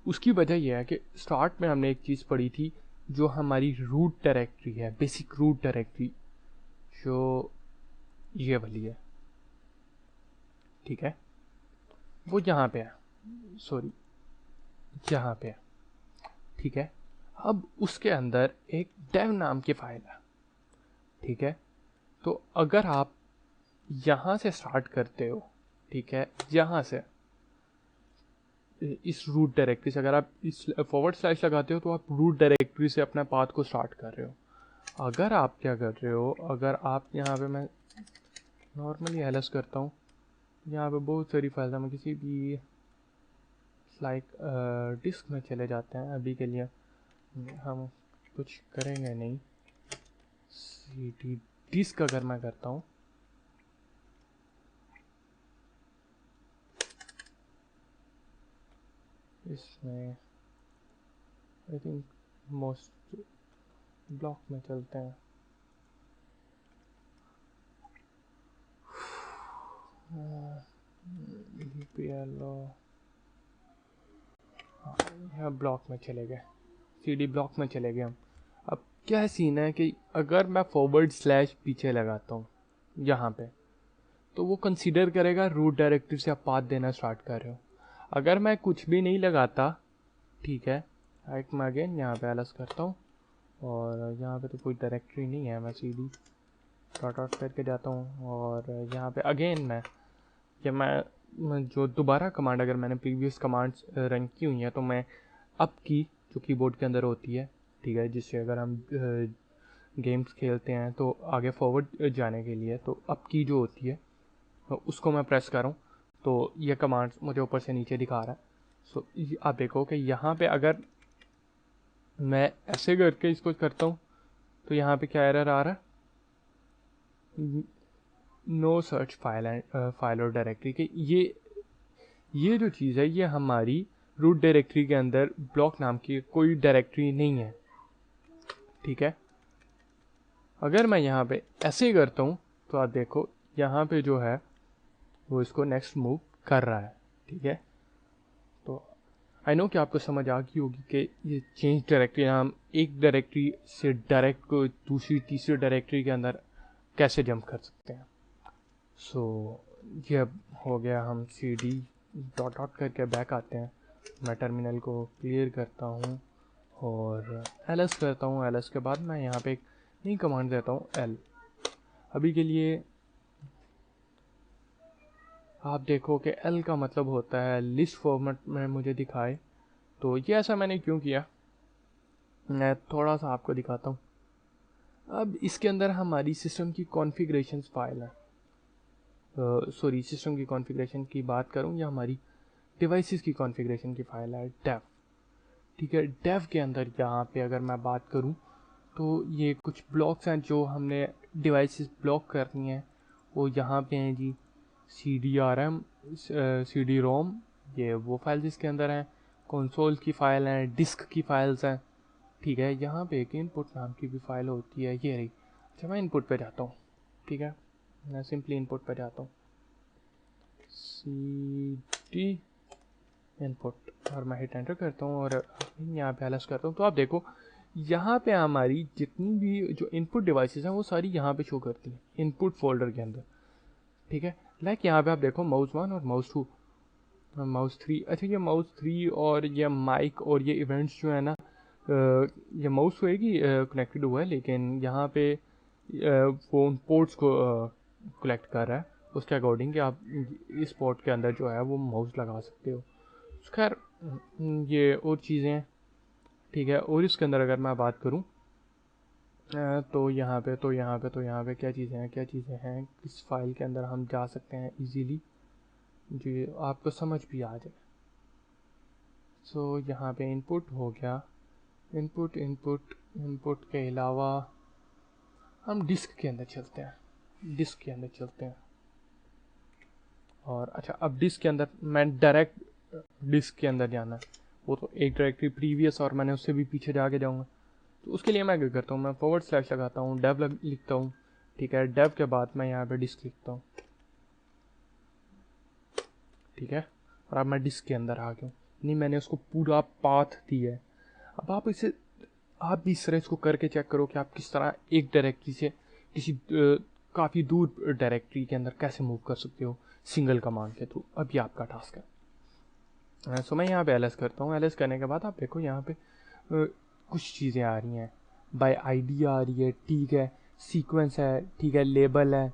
उसकी वजह यह है कि स्टार्ट में हमने एक चीज़ पढ़ी थी जो हमारी रूट डायरेक्टरी है, बेसिक रूट डायरेक्टरी, जो ये वाली है, ठीक है, वो यहाँ पे है, सॉरी यहाँ पे है, ठीक है। अब उसके अंदर एक डेव नाम की फाइल है, ठीक है। तो अगर आप यहाँ से स्टार्ट करते हो, ठीक है, यहाँ से इस रूट डायरेक्टरी से अगर आप इस फॉरवर्ड स्लैश लगाते हो तो आप रूट डायरेक्टरी से अपना पाथ को स्टार्ट कर रहे हो। अगर आप क्या कर रहे हो, अगर आप यहाँ पे, मैं नॉर्मली एलएस करता हूँ, यहाँ पे बहुत सारी फाइल है, मैं किसी भी लाइक डिस्क में चले जाते हैं। अभी के लिए हम कुछ करेंगे नहीं। सीडी डिस्क अगर मैं करता हूँ, इसमें आई थिंक मोस्ट ब्लॉक में चलते हैं। यहाँ ब्लॉक में चले गए, सीडी ब्लॉक में चले गए हम। अब क्या सीन है कि अगर मैं फॉरवर्ड स्लैश पीछे लगाता हूँ यहाँ पे, तो वो कंसीडर करेगा रूट डायरेक्टरी से आप पाथ देना स्टार्ट कर रहे हो। अगर मैं कुछ भी नहीं लगाता, ठीक है, एक मैं अगेन यहाँ पे एलएस करता हूँ और यहाँ पे तो कोई डायरेक्टरी नहीं है, मैं सीडी डॉट आउट करके जाता हूँ और यहाँ पे अगेन मैं जो दोबारा कमांड, अगर मैंने प्रीवियस कमांड्स रन की हुई हैं तो मैं अप की जो कीबोर्ड के अंदर होती है, ठीक है, जिससे अगर हम गेम्स खेलते हैं तो आगे फॉरवर्ड जाने के लिए तो अप की जो होती है उसको मैं प्रेस कर रहा हूँ तो ये कमांड्स मुझे ऊपर से नीचे दिखा रहा है। सो आप देखो कि यहाँ पे अगर मैं ऐसे करके इसको करता हूँ तो यहाँ पे क्या एरर आ रहा है, नो सर्च फाइल और डायरेक्टरी के। ये जो चीज़ है ये हमारी रूट डायरेक्टरी के अंदर ब्लॉक नाम की कोई डायरेक्टरी नहीं है, ठीक है। अगर मैं यहाँ पे ऐसे ही करता हूँ तो आप देखो यहाँ पे जो है वो इसको नेक्स्ट मूव कर रहा है, ठीक है। तो आई नो कि आपको समझ आ गई होगी कि ये चेंज डायरेक्टरी, हम एक डायरेक्टरी से डायरेक्ट को दूसरी तीसरी डायरेक्टरी के अंदर कैसे जंप कर सकते हैं। सो ये हो गया। हम सी डी डॉट डॉट करके बैक आते हैं। मैं टर्मिनल को क्लियर करता हूँ और एलएस करता हूँ। एलएस के बाद मैं यहाँ पे एक नई कमांड देता हूँ एल। अभी के लिए आप देखो कि एल का मतलब होता है लिस्ट फॉर्मेट में मुझे दिखाए। तो ये ऐसा मैंने क्यों किया, मैं थोड़ा सा आपको दिखाता हूँ। अब इसके अंदर हमारी सिस्टम की कॉन्फ़िगरेशन फाइल है, सॉरी सिस्टम की कॉन्फ़िगरेशन की बात करूँ या हमारी डिवाइसेस की कॉन्फ़िगरेशन की फाइल है डेव, ठीक है। डेव के अंदर यहाँ पे अगर मैं बात करूँ तो ये कुछ ब्लॉक्स हैं जो हमने डिवाइसेस ब्लॉक करनी है, वो यहाँ पे हैं जी। CDRM, CD-ROM, ये वो फाइल्स इसके अंदर हैं। कंसोल की फ़ाइल हैं, डिस्क की फाइल्स हैं, ठीक है। यहाँ पे एक इनपुट नाम की भी फाइल होती है, ये रही। अच्छा मैं इनपुट पे जाता हूँ, ठीक है, मैं सिंपली इनपुट पे जाता हूँ, CD इनपुट, और मैं हिट एंटर करता हूँ और यहाँ पे एलएस करता हूँ। तो आप देखो यहाँ पे हमारी जितनी भी जो इनपुट डिवाइसेस हैं वो सारी यहाँ पे शो करती हैं इनपुट फोल्डर के अंदर, ठीक है। लाइक यहाँ पे आप देखो माउस 1 और माउस 2, माउस 3। अच्छा ये माउस 3 और ये माइक और ये इवेंट्स जो है ना, ये माउस होएगी कनेक्टेड हुआ है, लेकिन यहाँ पे फोन पोर्ट्स को कलेक्ट कर रहा है उसके अकॉर्डिंग कि आप इस पोर्ट के अंदर जो है वो माउस लगा सकते हो। खैर ये और चीज़ें हैं, ठीक है। और इसके अंदर अगर मैं बात करूँ तो यहाँ पे क्या चीज़ें हैं इस फाइल के अंदर हम जा सकते हैं इजीली, जो आपको समझ भी आ जाए। सो यहाँ पे इनपुट हो गया। इनपुट के अलावा हम डिस्क के अंदर चलते हैं। और अच्छा अब डिस्क के अंदर मैं डायरेक्ट डिस्क के अंदर जाना है, वो तो एक डायरेक्टरी प्रीवियस और मैंने उससे भी पीछे जाके जाऊँगा। तो उसके लिए मैं क्या करता हूँ, मैं फॉरवर्ड स्लैश लगाता हूँ, डेव लिखता हूँ, ठीक है। डेव के बाद मैं यहाँ पे डिस्क लिखता हूँ, ठीक है। और अब मैं डिस्क के अंदर आ गया हूँ, नहीं मैंने उसको पूरा पाथ दिया है। अब आप भी इस तरह इसको करके चेक करो कि आप किस तरह एक डायरेक्टरी से किसी काफ़ी दूर डायरेक्टरी के अंदर कैसे मूव कर सकते हो सिंगल कमांड के थ्रू। अभी आपका टास्क है। सो मैं यहाँ पे एलएस करता हूँ। एलएस करने के बाद आप देखो यहाँ पे कुछ चीज़ें आ रही हैं, बाय आईडी आ रही है, ठीक है, सीक्वेंस है, ठीक है, लेबल है,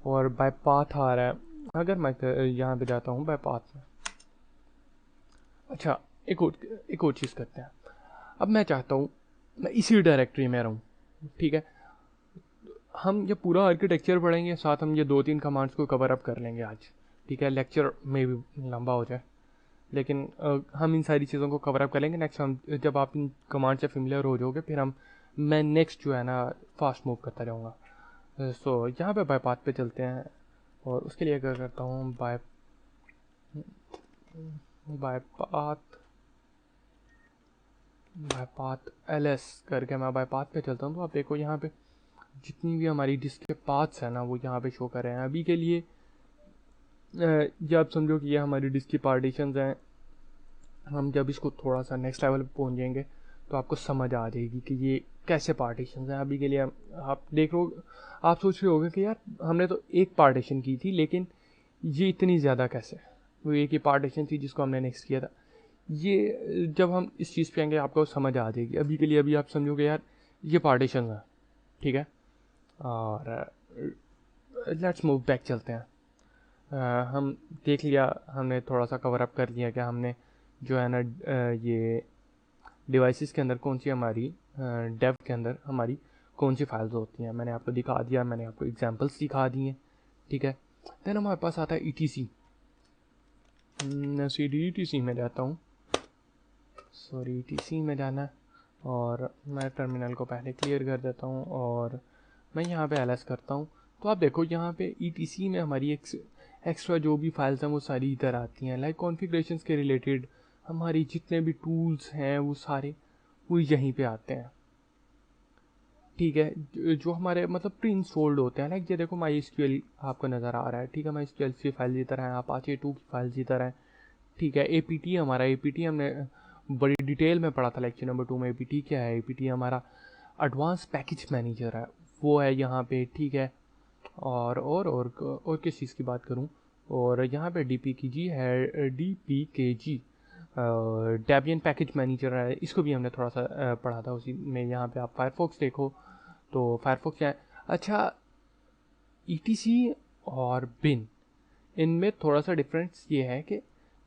और बाय पाथ आ रहा है। अगर मैं यहाँ पे जाता हूँ बाय पाथ में, अच्छा एक और चीज़ करते हैं। अब मैं चाहता हूँ मैं इसी डायरेक्टरी में रहूँ, ठीक है। हम ये पूरा आर्किटेक्चर पढ़ेंगे, साथ हम ये 2-3 कमांड्स को कवर अप कर लेंगे आज, ठीक है। लेक्चर में भी लंबा हो जाए, लेकिन हम इन सारी चीज़ों को कवर अप कर लेंगे नेक्स्ट। हम जब आप इन कमांड से फेमिलियर हो जाओगे, फिर मैं नेक्स्ट जो है ना फास्ट मूव करता रहूँगा। सो यहाँ पे बाय पाथ पे चलते हैं, और उसके लिए क्या करता हूँ, बाय पाथ एलएस करके मैं बाय पाथ पे चलता हूँ। तो आप देखो यहाँ पे जितनी भी हमारी डिस्क के पाथ्स हैं ना, वो यहाँ पे शो कर रहे हैं अभी के लिए। ये आप समझो कि ये हमारी डिस्क की पार्टीशंस हैं। हम जब इसको थोड़ा सा नेक्स्ट लेवल पे पहुँच जाएंगे तो आपको समझ आ जाएगी कि ये कैसे पार्टीशंस हैं। अभी के लिए आप देख रहे हो, आप सोच रहे होगे कि यार हमने तो एक पार्टीशन की थी, लेकिन ये इतनी ज़्यादा कैसे। वो एक ही पार्टीशन थी जिसको हमने नेक्स्ट किया था। ये जब हम इस चीज़ पे आएंगे आपको समझ आ जाएगी। अभी के लिए अभी आप समझोगे यार ये पार्टीशन है, ठीक है। और लेट्स मूव बैक चलते हैं। हम देख लिया, हमने थोड़ा सा कवर अप कर लिया कि हमने जो है ना ये डिवाइसेस के अंदर कौन सी हमारी डेव के अंदर हमारी कौन सी फाइल्स होती हैं। मैंने आपको दिखा दिया, मैंने आपको एग्जांपल्स दिखा दिए, ठीक है। देन हमारे पास आता है ईटीसी। ईटीसी में जाता हूँ, सॉरी ईटीसी में जाना है, और मैं टर्मिनल को पहले क्लियर कर देता हूँ और मैं यहाँ पे एलएस करता हूँ। तो आप देखो यहाँ पे ईटीसी में हमारी एक्स्ट्रा जो भी फाइल्स हैं वो सारी इधर आती हैं। लाइक कॉन्फ़िगरेशंस के रिलेटेड हमारी जितने भी टूल्स हैं वो सारे वो यहीं पे आते हैं, ठीक है। जो हमारे मतलब प्री इंस्टॉल्ड होते हैं। लाइक ये देखो माई एसक्यूएल आपको नज़र आ रहा है, ठीक है। माई एसक्यूएल की फाइल इधर है, अपाचे 2 की फाइल्स इधर है, ठीक है। एपीटी हमारा, एपीटी हमने बड़ी डिटेल में पढ़ा था लेक्चर नंबर 2 में। एपीटी क्या है, एपीटी हमारा एडवांस पैकेज मैनेजर है, वो है यहाँ पे, ठीक है। और किस चीज़ की बात करूँ, और यहाँ पे डीपीकेजी है, डीपीकेजी डेबियन पैकेज मैनेजर है, इसको भी हमने थोड़ा सा पढ़ा था उसी में। यहाँ पे आप फायरफॉक्स देखो तो फायरफॉक्स क्या है। अच्छा, ईटीसी और बिन, इनमें थोड़ा सा डिफरेंस ये है कि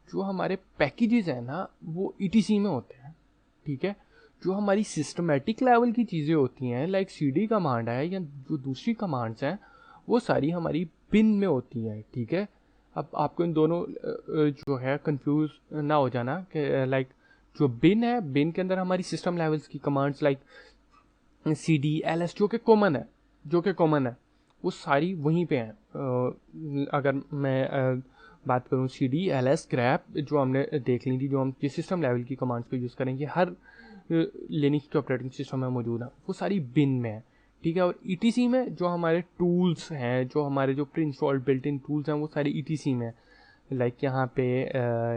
जो हमारे पैकेजेस हैं ना वो ईटीसी में होते हैं, ठीक है। जो हमारी सिस्टमेटिक लेवल की चीज़ें होती हैं लाइक सीडी कमांड है या जो दूसरी कमांड्स हैं वो सारी हमारी बिन में होती हैं, ठीक है। अब आपको इन दोनों जो है कंफ्यूज ना हो जाना कि लाइक जो बिन है, बिन के अंदर हमारी सिस्टम लेवल्स की कमांड्स लाइक सीडी एलएस जो कि कॉमन है वो सारी वहीं पे हैं। अगर मैं बात करूँ सीडी एलएस ग्रैप जो हमने देख ली थी, जो हम जिस सिस्टम लेवल की कमांड्स को यूज़ करेंगे हर लिनक्स के ऑपरेटिंग सिस्टम में मौजूद है, वो सारी बिन में है, ठीक है। और ईटीसी में जो हमारे टूल्स हैं, जो हमारे जो pre installed built in tools हैं वो सारी ईटीसी में है। लाइक यहाँ पे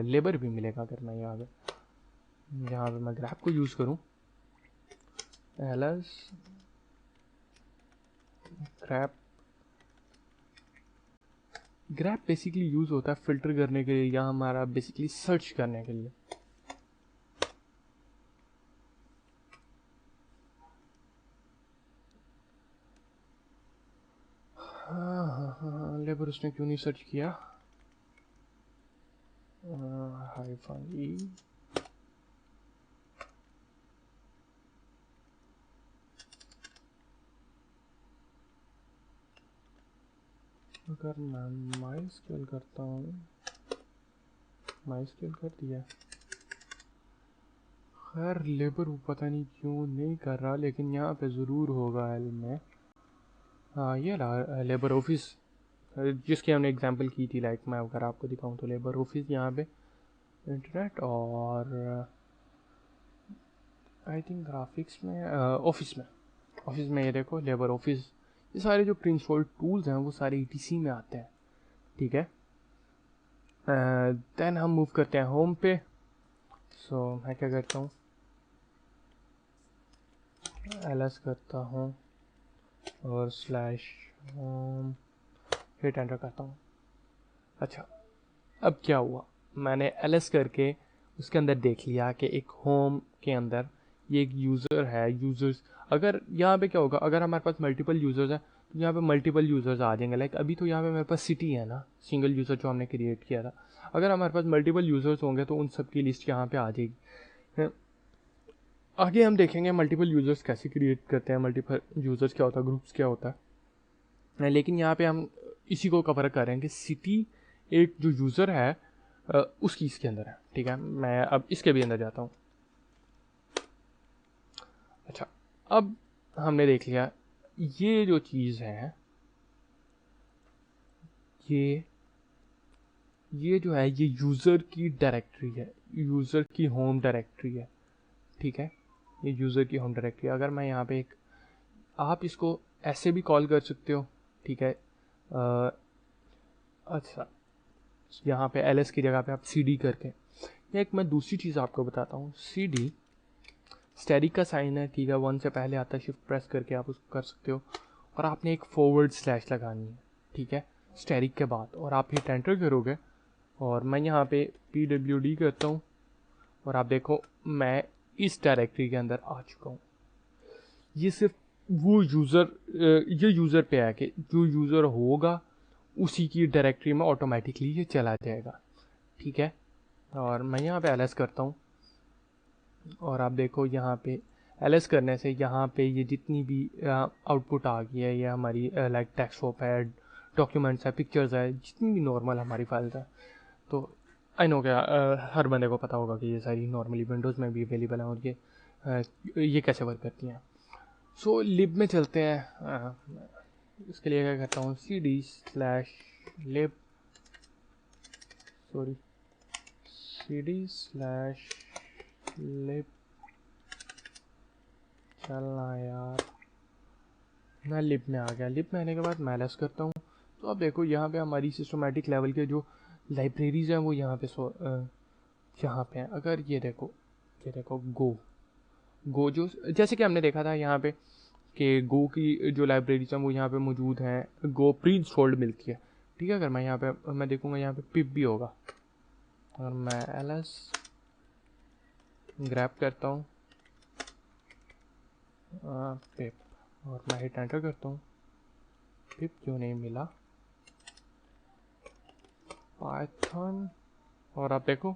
लेबर भी मिलेगा। अगर मैं यहाँ पे मैं ग्रैप को यूज़ करूँ, एलएस ग्रैप बेसिकली यूज़ होता है फिल्टर करने के लिए या हमारा बेसिकली सर्च करने के लिए। हाँ, लेबर उसने क्यों नहीं सर्च किया। हाइफन ई अगर मैं माई स्केल करता हूँ, माई स्केल कर दिया, खैर लेबर पता नहीं क्यों नहीं कर रहा, लेकिन यहाँ पे ज़रूर होगा एल में। हाँ ये लेबर ऑफिस जिसकी हमने एग्जांपल की थी। लाइक मैं अगर आपको दिखाऊँ तो लेबर ऑफिस यहाँ पे इंटरनेट और आई थिंक ग्राफिक्स में ऑफिस में ये देखो लेबर ऑफिस ये सारे जो प्रिंसफोल्ड टूल्स हैं वो सारे ETC में आते हैं, ठीक है। देन हम मूव करते हैं होम पे। सो मैं क्या करता हूँ, ls करता हूँ और स्लैश होम हिट एंटर करता हूँ। अच्छा, अब क्या हुआ, मैंने ls करके उसके अंदर देख लिया कि एक होम के अंदर ये एक यूज़र है। यूज़र्स अगर यहाँ पे क्या होगा, अगर हमारे पास मल्टीपल यूज़र्स हैं तो यहाँ पे मल्टीपल यूज़र्स आ जाएंगे। लाइक अभी तो यहाँ पे मेरे पास सिटी है ना, सिंगल यूज़र जो हमने क्रिएट किया था। अगर हमारे पास मल्टीपल यूज़र्स होंगे तो उन सब की लिस्ट यहाँ पे आ जाएगी। आगे हम देखेंगे मल्टीपल यूज़र्स कैसे क्रिएट करते हैं, मल्टीपल यूज़र्स क्या होता है, ग्रुप्स क्या होता है। लेकिन यहाँ पे हम इसी को कवर कर रहे हैं कि सिटी एक जो यूज़र है उसकी इसके अंदर है, ठीक है। मैं अब इसके भी अंदर जाता हूँ। अच्छा, अब हमने देख लिया ये जो चीज़ है, ये जो है ये यूज़र की डायरेक्टरी है, यूज़र की होम डायरेक्टरी है, ठीक है। ये यूज़र की होम डायरेक्टरी। अगर मैं यहाँ पे एक, आप इसको ऐसे भी कॉल कर सकते हो, ठीक है। अच्छा, यहाँ पे ls की जगह पे आप cd करके, एक मैं दूसरी चीज़ आपको बताता हूँ। cd स्टैटिक का साइन है, ठीक है, 1 से पहले आता है, शिफ्ट प्रेस करके आप उसको कर सकते हो। और आपने एक फॉरवर्ड स्लैश लगानी है, ठीक है, स्टैटिक के बाद, और आप हिट एंटर करोगे। और मैं यहाँ पे pwd करता हूँ और आप देखो मैं इस डायरेक्टरी के अंदर आ चुका हूँ। ये सिर्फ वो यूज़र, ये यूज़र पे है कि जो यूज़र होगा उसी की डायरेक्टरी में ऑटोमेटिकली ये चला जाएगा, ठीक है। और मैं यहाँ पे ls करता हूँ और आप देखो यहाँ पे ls करने से यहाँ पे ये जितनी भी आउटपुट आ गई है, ये हमारी लाइक टेक्स्ट है, डॉक्यूमेंट्स है, पिक्चर्स है, जितनी भी नॉर्मल हमारी फाइल्स है। तो आई नो क्या हर बंदे को पता होगा कि ये सारी नॉर्मली विंडोज़ में भी अवेलेबल हैं और ये कैसे वर्क करती हैं। सो लिब में चलते हैं। इसके लिए क्या करता हूँ, cd/lib, सॉरी cd/lib, चलना यार, मैं लिब में आ गया। लिब में आने के बाद मैं ls करता हूँ। तो अब देखो यहाँ पे हमारी सिस्टमेटिक लेवल के जो लाइब्रेरीज हैं वो यहाँ पे यहाँ पे हैं। अगर ये देखो गो जो जैसे कि हमने देखा था यहाँ पे कि गो की जो लाइब्रेरीज हैं वो यहाँ पे मौजूद हैं, गो प्री इंस्टॉल्ड मिलती है, ठीक है। अगर मैं यहाँ पे मैं देखूँगा यहाँ पे पिप भी होगा और मैं ls ग्रैब करता हूँ पिप और मैं हिट एंटर करता हूँ। पिप क्यों नहीं मिला, पाइथन, और आप देखो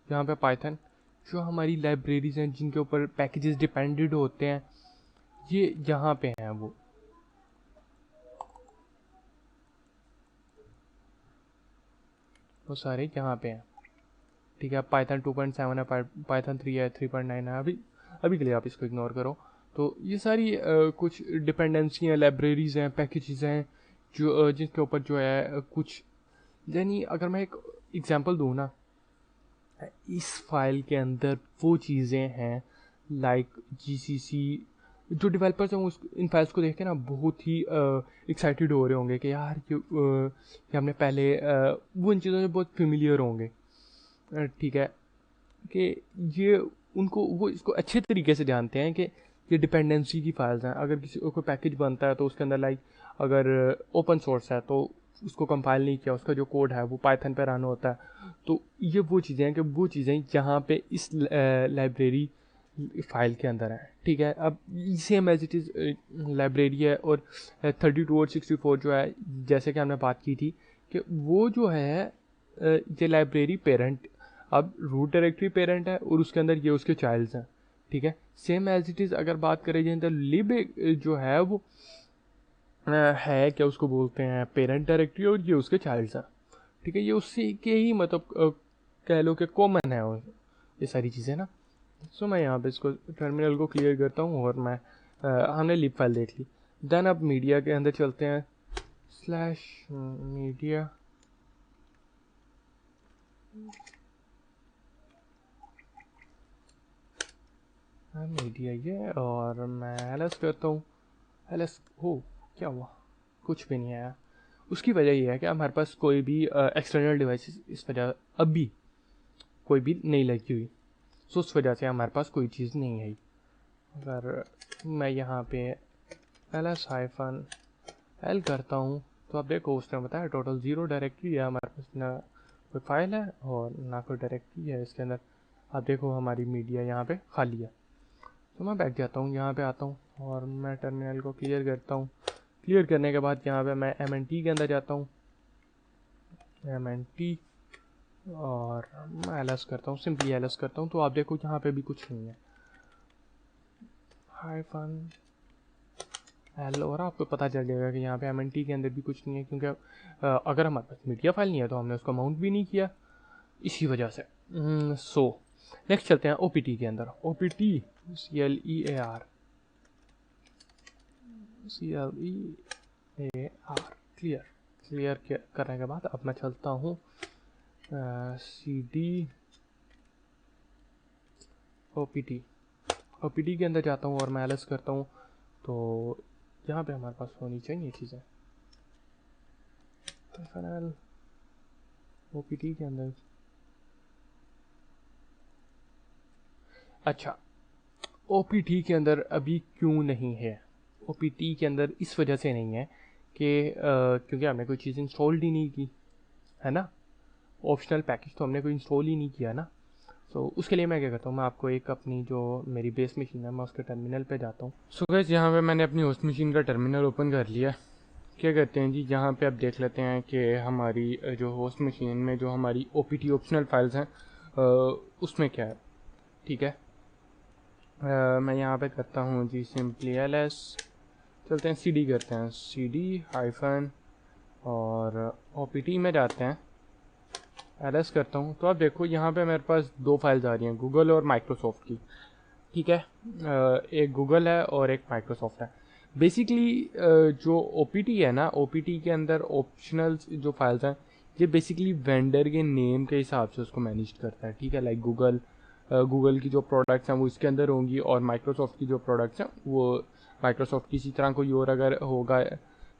यहाँ पे पाइथन जो हमारी लाइब्रेरीज हैं जिनके ऊपर पैकेजेस डिपेंडेड होते हैं ये यहाँ पे हैं, वो सारे यहाँ पे हैं, ठीक है। पाइथन 2.7 है, पाइथन 3 है, 3.9 है। अभी के लिए आप इसको इग्नोर करो। तो ये सारी कुछ डिपेंडेंसी हैं, लाइब्रेरीज हैं, पैकेजेस हैं जो जिनके ऊपर जो है कुछ, यानी अगर मैं एक एग्जांपल दूँ ना, इस फाइल के अंदर वो चीज़ें हैं लाइक GCC, जो डेवलपर्स हैं उस इन फाइल्स को देख के ना बहुत ही एक्साइटेड हो रहे होंगे कि यार ये हमने पहले वो इन चीज़ों से बहुत फेमिलियर होंगे, ठीक है। कि ये उनको वो इसको अच्छे तरीके से जानते हैं कि ये डिपेंडेंसी की फाइल्स हैं। अगर किसी कोई पैकेज बनता है तो उसके अंदर लाइक अगर ओपन सोर्स है तो उसको कंपाइल नहीं किया, उसका जो कोड है वो पाइथन पे रन होता है। तो ये वो चीज़ें हैं कि वो चीज़ें यहाँ पे इस लाइब्रेरी फाइल के अंदर है, ठीक है। अब same as it is library है। और 32 और 64 जो है, जैसे कि हमने बात की थी कि वो जो है ये लाइब्रेरी पेरेंट, अब रूट डायरेक्टरी पेरेंट है और उसके अंदर ये उसके चाइल्ड्स हैं, ठीक है। सेम एज इट इज़ अगर बात करें जाए तो लिब जो है वो है क्या उसको बोलते हैं पेरेंट डायरेक्टरी और ये उसके चाइल्ड्स हैं, ठीक है। ये उससे के ही मतलब कह लो कि कॉमन है और ये सारी चीज़ें ना। सो मैं यहाँ पे इसको टर्मिनल को क्लियर करता हूँ और मैं हमने लिब फाइल देख ली। देन अब मीडिया के अंदर चलते हैं, /media, मीडिया ये, और मैं ls करता हूँ। ls हो क्या हुआ, कुछ भी नहीं आया। उसकी वजह ये है कि हमारे पास कोई भी एक्सटर्नल डिवाइस इस वजह अभी कोई भी नहीं लगी हुई, सो उस वजह से हमारे पास कोई चीज़ नहीं आई। अगर मैं यहाँ पे ls-l करता हूँ तो आप देखो उसने बताया टोटल 0 डायरेक्टरी है हमारे पास, ना कोई फाइल है और ना कोई डायरेक्टरी है इसके अंदर। आप देखो हमारी मीडिया यहाँ पे खाली है। तो मैं बैठ जाता हूँ, यहाँ पे आता हूँ और मैं टर्मिनल को क्लियर करता हूँ। क्लियर करने के बाद यहाँ पे मैं mnt के अंदर जाता हूँ, mnt, और मैं ls करता हूँ, सिंपली ls करता हूँ। तो आप देखो यहाँ पे भी कुछ नहीं है, -l, और आपको पता चल जाएगा कि यहाँ पे mnt के अंदर भी कुछ नहीं है, क्योंकि अगर हमारे पास मीडिया फाइल नहीं है तो हमने उसको माउंट भी नहीं किया, इसी वजह से। सो नेक्स्ट चलते हैं opt के अंदर। opt क्लियर करने के बाद अब मैं चलता हूँ cd opt के अंदर जाता हूँ और मैं ls करता हूँ। तो यहाँ पे हमारे पास होनी चाहिए चीज़ें opt के अंदर। अच्छा, opt के अंदर अभी क्यों नहीं है? opt के अंदर इस वजह से नहीं है कि क्योंकि हमने कोई चीज़ इंस्टॉल ही नहीं की है ना, ऑप्शनल पैकेज तो हमने कोई इंस्टॉल ही नहीं किया ना। तो उसके लिए मैं क्या करता हूँ, मैं आपको एक अपनी जो मेरी बेस मशीन है मैं उसके टर्मिनल पे जाता हूँ। सो गाइस, यहाँ पे मैंने अपनी होस्ट मशीन का टर्मिनल ओपन कर लिया। क्या करते हैं जी, यहाँ पे आप देख लेते हैं कि हमारी जो होस्ट मशीन में जो हमारी opt ऑप्शनल फाइल्स हैं उसमें क्या है। ठीक है, मैं यहाँ पे करता हूँ जी सिंपली ls, चलते हैं cd करते हैं, cd- और opt में जाते हैं, ls करता हूँ। तो आप देखो यहाँ पे मेरे पास 2 फाइल्स आ रही हैं, गूगल और माइक्रोसॉफ्ट की। ठीक है, एक गूगल है और एक माइक्रोसॉफ्ट है। बेसिकली जो opt है ना, opt के अंदर ऑप्शनल जो फाइल्स हैं ये बेसिकली वेंडर के नेम के हिसाब से उसको मैनेज करता है। ठीक है, लाइक गूगल की जो प्रोडक्ट्स हैं वो इसके अंदर होंगी और माइक्रोसॉफ्ट की जो प्रोडक्ट्स हैं वो माइक्रोसॉफ्ट की। इसी तरह कोई और अगर होगा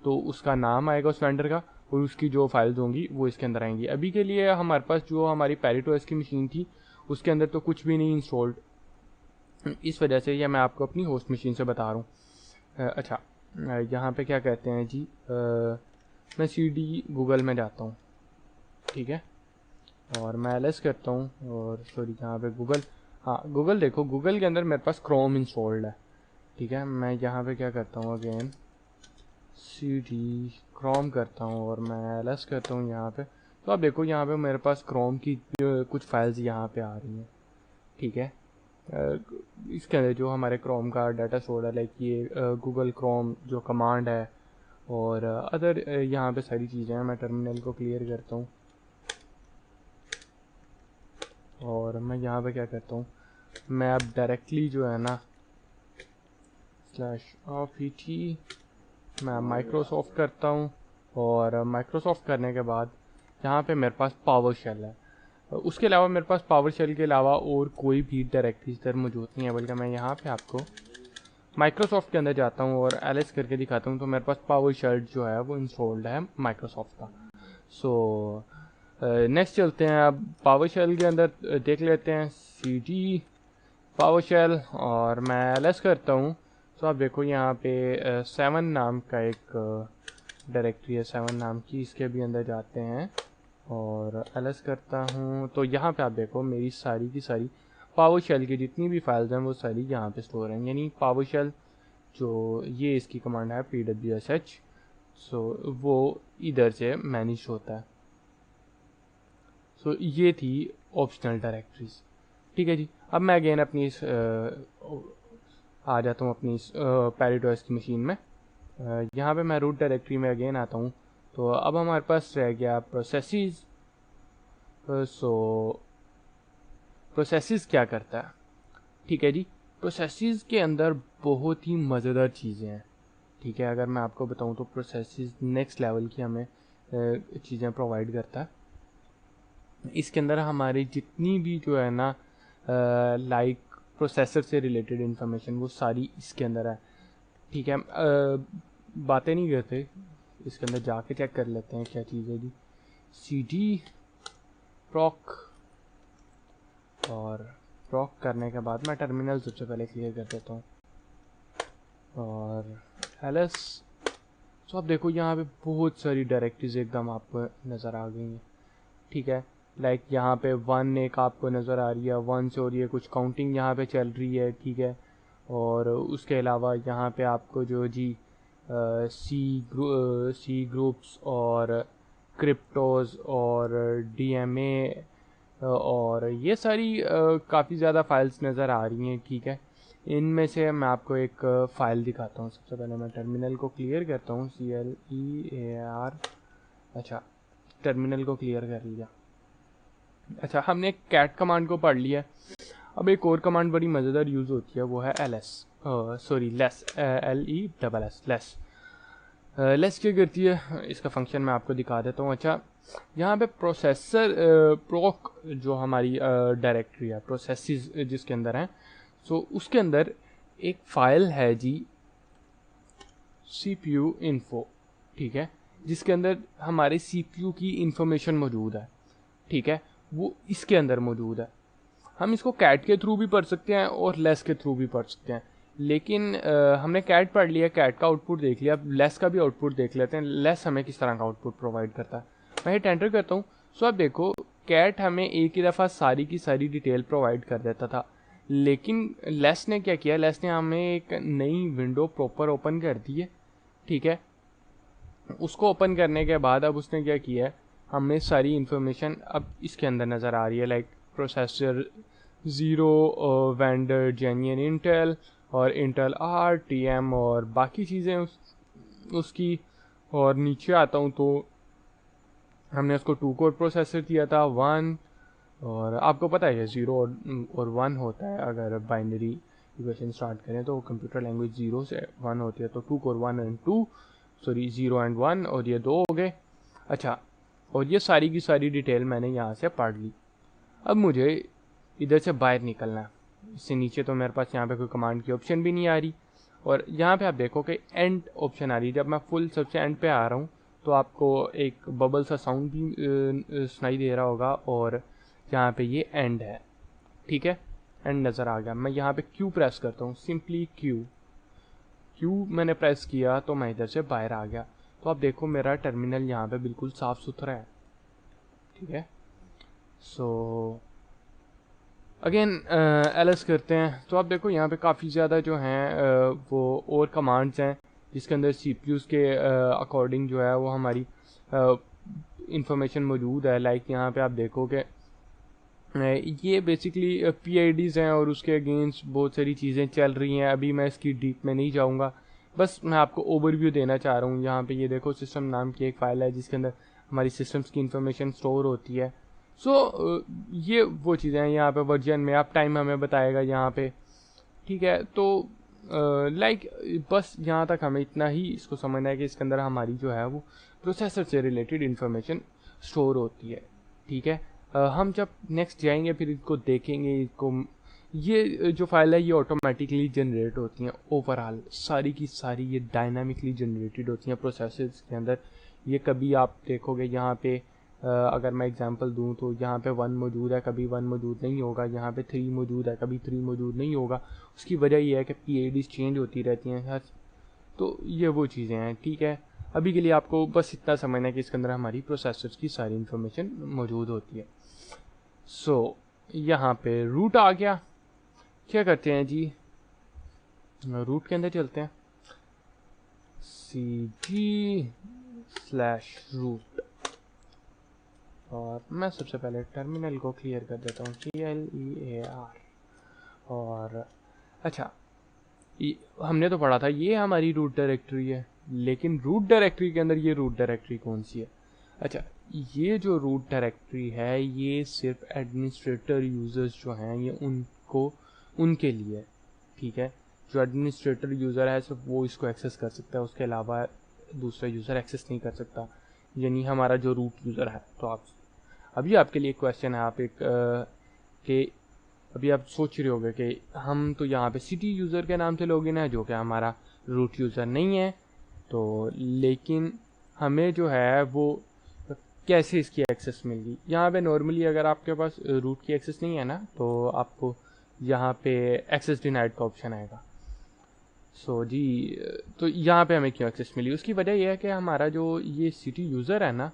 तो उसका नाम आएगा उस वेंडर का और उसकी जो फाइल्स होंगी वो इसके अंदर आएंगी। अभी के लिए हमारे पास जो हमारी पैरिटोस की मशीन थी उसके अंदर तो कुछ भी नहीं इंस्टॉल्ड, इस वजह से ये मैं आपको अपनी होस्ट मशीन से बता रहा हूँ। अच्छा, यहाँ पे क्या कहते हैं जी, मैं cd गूगल में जाता हूँ। ठीक है, और मैं ls करता हूँ, और सॉरी यहाँ पे गूगल, हाँ गूगल देखो, गूगल के अंदर मेरे पास क्रोम इंस्टॉल्ड है। ठीक है, मैं यहाँ पे क्या करता हूँ, अगेन cd क्रोम करता हूँ और मैं ls करता हूँ यहाँ पे। तो आप देखो यहाँ पे मेरे पास क्रोम की कुछ फाइल्स यहाँ पे आ रही हैं। ठीक है, इसके अंदर जो हमारे क्रोम का डाटा स्टोर है, लाइक ये गूगल क्रोम जो कमांड है और अदर यहाँ पे सारी चीज़ें हैं। मैं टर्मिनल को क्लियर करता हूँ और मैं यहाँ पे क्या करता हूँ, मैं अब डायरेक्टली जो है ना /opt मैं माइक्रोसॉफ्ट करता हूँ और माइक्रोसॉफ्ट करने के बाद यहाँ पे मेरे पास पावर शेल है। उसके अलावा मेरे पास पावर शेल के अलावा और कोई भी डायरेक्टरी इधर मौजूद नहीं है, बल्कि मैं यहाँ पे आपको माइक्रोसॉफ्ट के अंदर जाता हूँ और ls करके दिखाता हूँ। तो मेरे पास पावर शेल जो है वो इंस्टॉल्ड है माइक्रोसॉफ्ट का। सो नेक्स्ट चलते हैं, अब पावर शेल के अंदर देख लेते हैं cd पावर शेल और मैं ls करता हूँ। तो आप देखो यहाँ पे 7 नाम का एक डायरेक्टरी है, 7 नाम की, इसके भी अंदर जाते हैं और ls करता हूँ। तो यहाँ पे आप देखो मेरी सारी की सारी पावर शेल की जितनी भी फाइल्स हैं वो सारी यहाँ पे स्टोर हैं, यानी पावर शेल जो ये इसकी कमांड है pwsh, सो वो इधर से मैनेज होता है। सो ये थी ऑप्शनल डायरेक्टरीज। ठीक है जी, अब मैं अगेन अपनी आ जाता हूँ अपनी पैरिटोस की मशीन में। यहाँ पे मैं रूट डायरेक्टरी में अगेन आता हूँ। तो अब हमारे पास रह गया प्रोसेसेस। सो प्रोसेसेस क्या करता है, ठीक है जी, प्रोसेसेस के अंदर बहुत ही मज़ेदार चीज़ें हैं। ठीक है, अगर मैं आपको बताऊँ तो प्रोसेसेस नेक्स्ट लेवल की हमें चीज़ें प्रोवाइड करता है। इसके अंदर हमारी जितनी भी जो है ना लाइक प्रोसेसर से रिलेटेड इंफॉर्मेशन वो सारी इसके अंदर है। ठीक है, बातें नहीं करते, इसके अंदर जाके चेक कर लेते हैं क्या चीज़ है जी। cd proc, और प्रॉक करने के बाद मैं टर्मिनल सबसे पहले क्लियर कर देता हूँ और ls। तो आप देखो यहाँ पे बहुत सारी डायरेक्टरीज एकदम आपको नज़र आ गई हैं, ठीक है। लाइक यहाँ पे 1 एक आपको नज़र आ रही है, 1 से, और ये कुछ काउंटिंग यहाँ पे चल रही है, ठीक है। और उसके अलावा यहाँ पे आपको जो जी सी ग्रुप्स और क्रिप्टोज और DMA और ये सारी काफ़ी ज़्यादा फाइल्स नज़र आ रही हैं, ठीक है। इनमें से मैं आपको एक फ़ाइल दिखाता हूँ। सबसे पहले मैं टर्मिनल को क्लियर करता हूँ, CLEAR। अच्छा, टर्मिनल को क्लियर कर लिया। अच्छा, हमने कैट कमांड को पढ़ लिया। अब एक और कमांड बड़ी मज़ेदार यूज़ होती है, वो है लेस, लेस। लेस क्या करती है, इसका फंक्शन मैं आपको दिखा देता हूँ। अच्छा, यहाँ पे प्रोसेसर प्रोक जो हमारी डायरेक्टरी है, प्रोसेसेस जिसके अंदर हैं, सो उसके अंदर एक फ़ाइल है जी CPU info, ठीक है, जिसके अंदर हमारे CPU की इंफॉर्मेशन मौजूद है, ठीक है। वो इसके अंदर मौजूद है। हम इसको कैट के थ्रू भी पढ़ सकते हैं और लेस के थ्रू भी पढ़ सकते हैं, लेकिन हमने कैट पढ़ लिया, कैट का आउटपुट देख लिया, अब लेस का भी आउटपुट देख लेते हैं। लेस हमें किस तरह का आउटपुट प्रोवाइड करता है। मैं हिट एंटर करता हूँ। सो अब देखो, कैट हमें एक ही दफ़ा सारी की सारी डिटेल प्रोवाइड कर देता था, लेकिन लेस ने क्या किया, लेस ने हमें एक नई विंडो प्रॉपर ओपन कर दी है, ठीक है। उसको ओपन करने के बाद अब उसने क्या किया है, हमें सारी इन्फॉर्मेशन अब इसके अंदर नज़र आ रही है। Like processor 0, vendor genuine Intel और इंटेल RTM और बाकी चीज़ें उसकी। और नीचे आता हूँ तो हमने उसको 2 कोर प्रोसेसर दिया था, 1, और आपको पता है 0 और 1 होता है। अगर बाइनरी इक्वेशन स्टार्ट करें तो कंप्यूटर लैंग्वेज 0 से 1 होती है, तो 2 कोर 1 एंड 2, सॉरी 0 एंड 1, और ये 2 हो गए। अच्छा, और ये सारी की सारी डिटेल मैंने यहाँ से पढ़ ली। अब मुझे इधर से बाहर निकलना है। इससे नीचे तो मेरे पास यहाँ पे कोई कमांड की ऑप्शन भी नहीं आ रही, और यहाँ पे आप देखो कि एंड ऑप्शन आ रही है। जब मैं फुल सबसे एंड पे आ रहा हूँ तो आपको एक बबल सा साउंड भी सुनाई दे रहा होगा, और यहाँ पे ये एंड है, ठीक है, एंड नज़र आ गया। मैं यहाँ पे Q प्रेस करता हूँ, सिंपली Q मैंने प्रेस किया तो मैं इधर से बाहर आ गया। तो आप देखो मेरा टर्मिनल यहाँ पे बिल्कुल साफ़ सुथरा है, ठीक है। सो अगेन ls करते हैं। तो आप देखो यहाँ पे काफ़ी ज़्यादा जो हैं वो और कमांड्स हैं, जिसके अंदर CPUs के अकॉर्डिंग जो है वो हमारी इंफॉर्मेशन मौजूद है। लाइक यहाँ पे आप देखो कि ये बेसिकली PIDs हैं और उसके अगेंस्ट बहुत सारी चीज़ें चल रही हैं। अभी मैं इसकी डीप में नहीं जाऊँगा, बस मैं आपको ओवरव्यू देना चाह रहा हूँ। यहाँ पे ये देखो, सिस्टम नाम की एक फ़ाइल है जिसके अंदर हमारी सिस्टम्स की इंफॉर्मेशन स्टोर होती है। सो ये वो चीज़ें हैं। यहाँ पे वर्जन में आप टाइम हमें बताएगा यहाँ पे, ठीक है। तो लाइक बस यहाँ तक हमें इतना ही इसको समझना है कि इसके अंदर हमारी जो है वो प्रोसेसर से रिलेटेड इंफॉर्मेशन स्टोर होती है, ठीक है। हम जब नेक्स्ट जाएंगे फिर इसको देखेंगे, इसको ये जो फाइल है ये ऑटोमेटिकली जनरेट होती हैं। ओवरऑल सारी की सारी ये डायनामिकली जनरेटेड होती हैं प्रोसेसर्स के अंदर। ये कभी आप देखोगे यहाँ पे अगर मैं एग्जांपल दूं तो यहाँ पे 1 मौजूद है, कभी 1 मौजूद नहीं होगा। यहाँ पे 3 मौजूद है, कभी 3 मौजूद नहीं होगा। उसकी वजह ये है कि PIDs चेंज होती रहती हैं हर, तो ये वो चीज़ें हैं, ठीक है। अभी के लिए आपको बस इतना समझना है कि इसके अंदर हमारी प्रोसेसर्स की सारी इन्फॉर्मेशन मौजूद होती है। सो यहाँ पे रूट आ गया। क्या करते हैं जी, रूट के अंदर चलते हैं, cd/root, और मैं सबसे पहले टर्मिनल को क्लियर कर देता हूँ, CLEAR। और अच्छा, हमने तो पढ़ा था ये हमारी रूट डायरेक्टरी है, लेकिन रूट डायरेक्टरी के अंदर ये रूट डायरेक्टरी कौन सी है? अच्छा, ये जो रूट डायरेक्टरी है ये सिर्फ एडमिनिस्ट्रेटर यूज़र्स जो हैं ये उनके लिए, ठीक है। जो एडमिनिस्ट्रेटर यूज़र है सिर्फ वो इसको एक्सेस कर सकता है, उसके अलावा दूसरा यूज़र एक्सेस नहीं कर सकता, यानी हमारा जो रूट यूज़र है। तो आप अभी आपके लिए क्वेश्चन है, आप एक कि अभी आप सोच रहे होगे कि हम तो यहाँ पे सिटी यूज़र के नाम से लॉगिन है जो कि हमारा रूट यूज़र नहीं है, तो लेकिन हमें जो है वो कैसे इसकी एक्सेस मिलेगी। यहाँ पे नॉर्मली अगर आपके पास रूट की एक्सेस नहीं है ना, तो आपको यहाँ पे एक्सेस डिनाइड का ऑप्शन आएगा। सो जी, तो यहाँ पे हमें क्यों एक्सेस मिली, उसकी वजह यह है कि हमारा जो ये सिटी यूज़र है ना,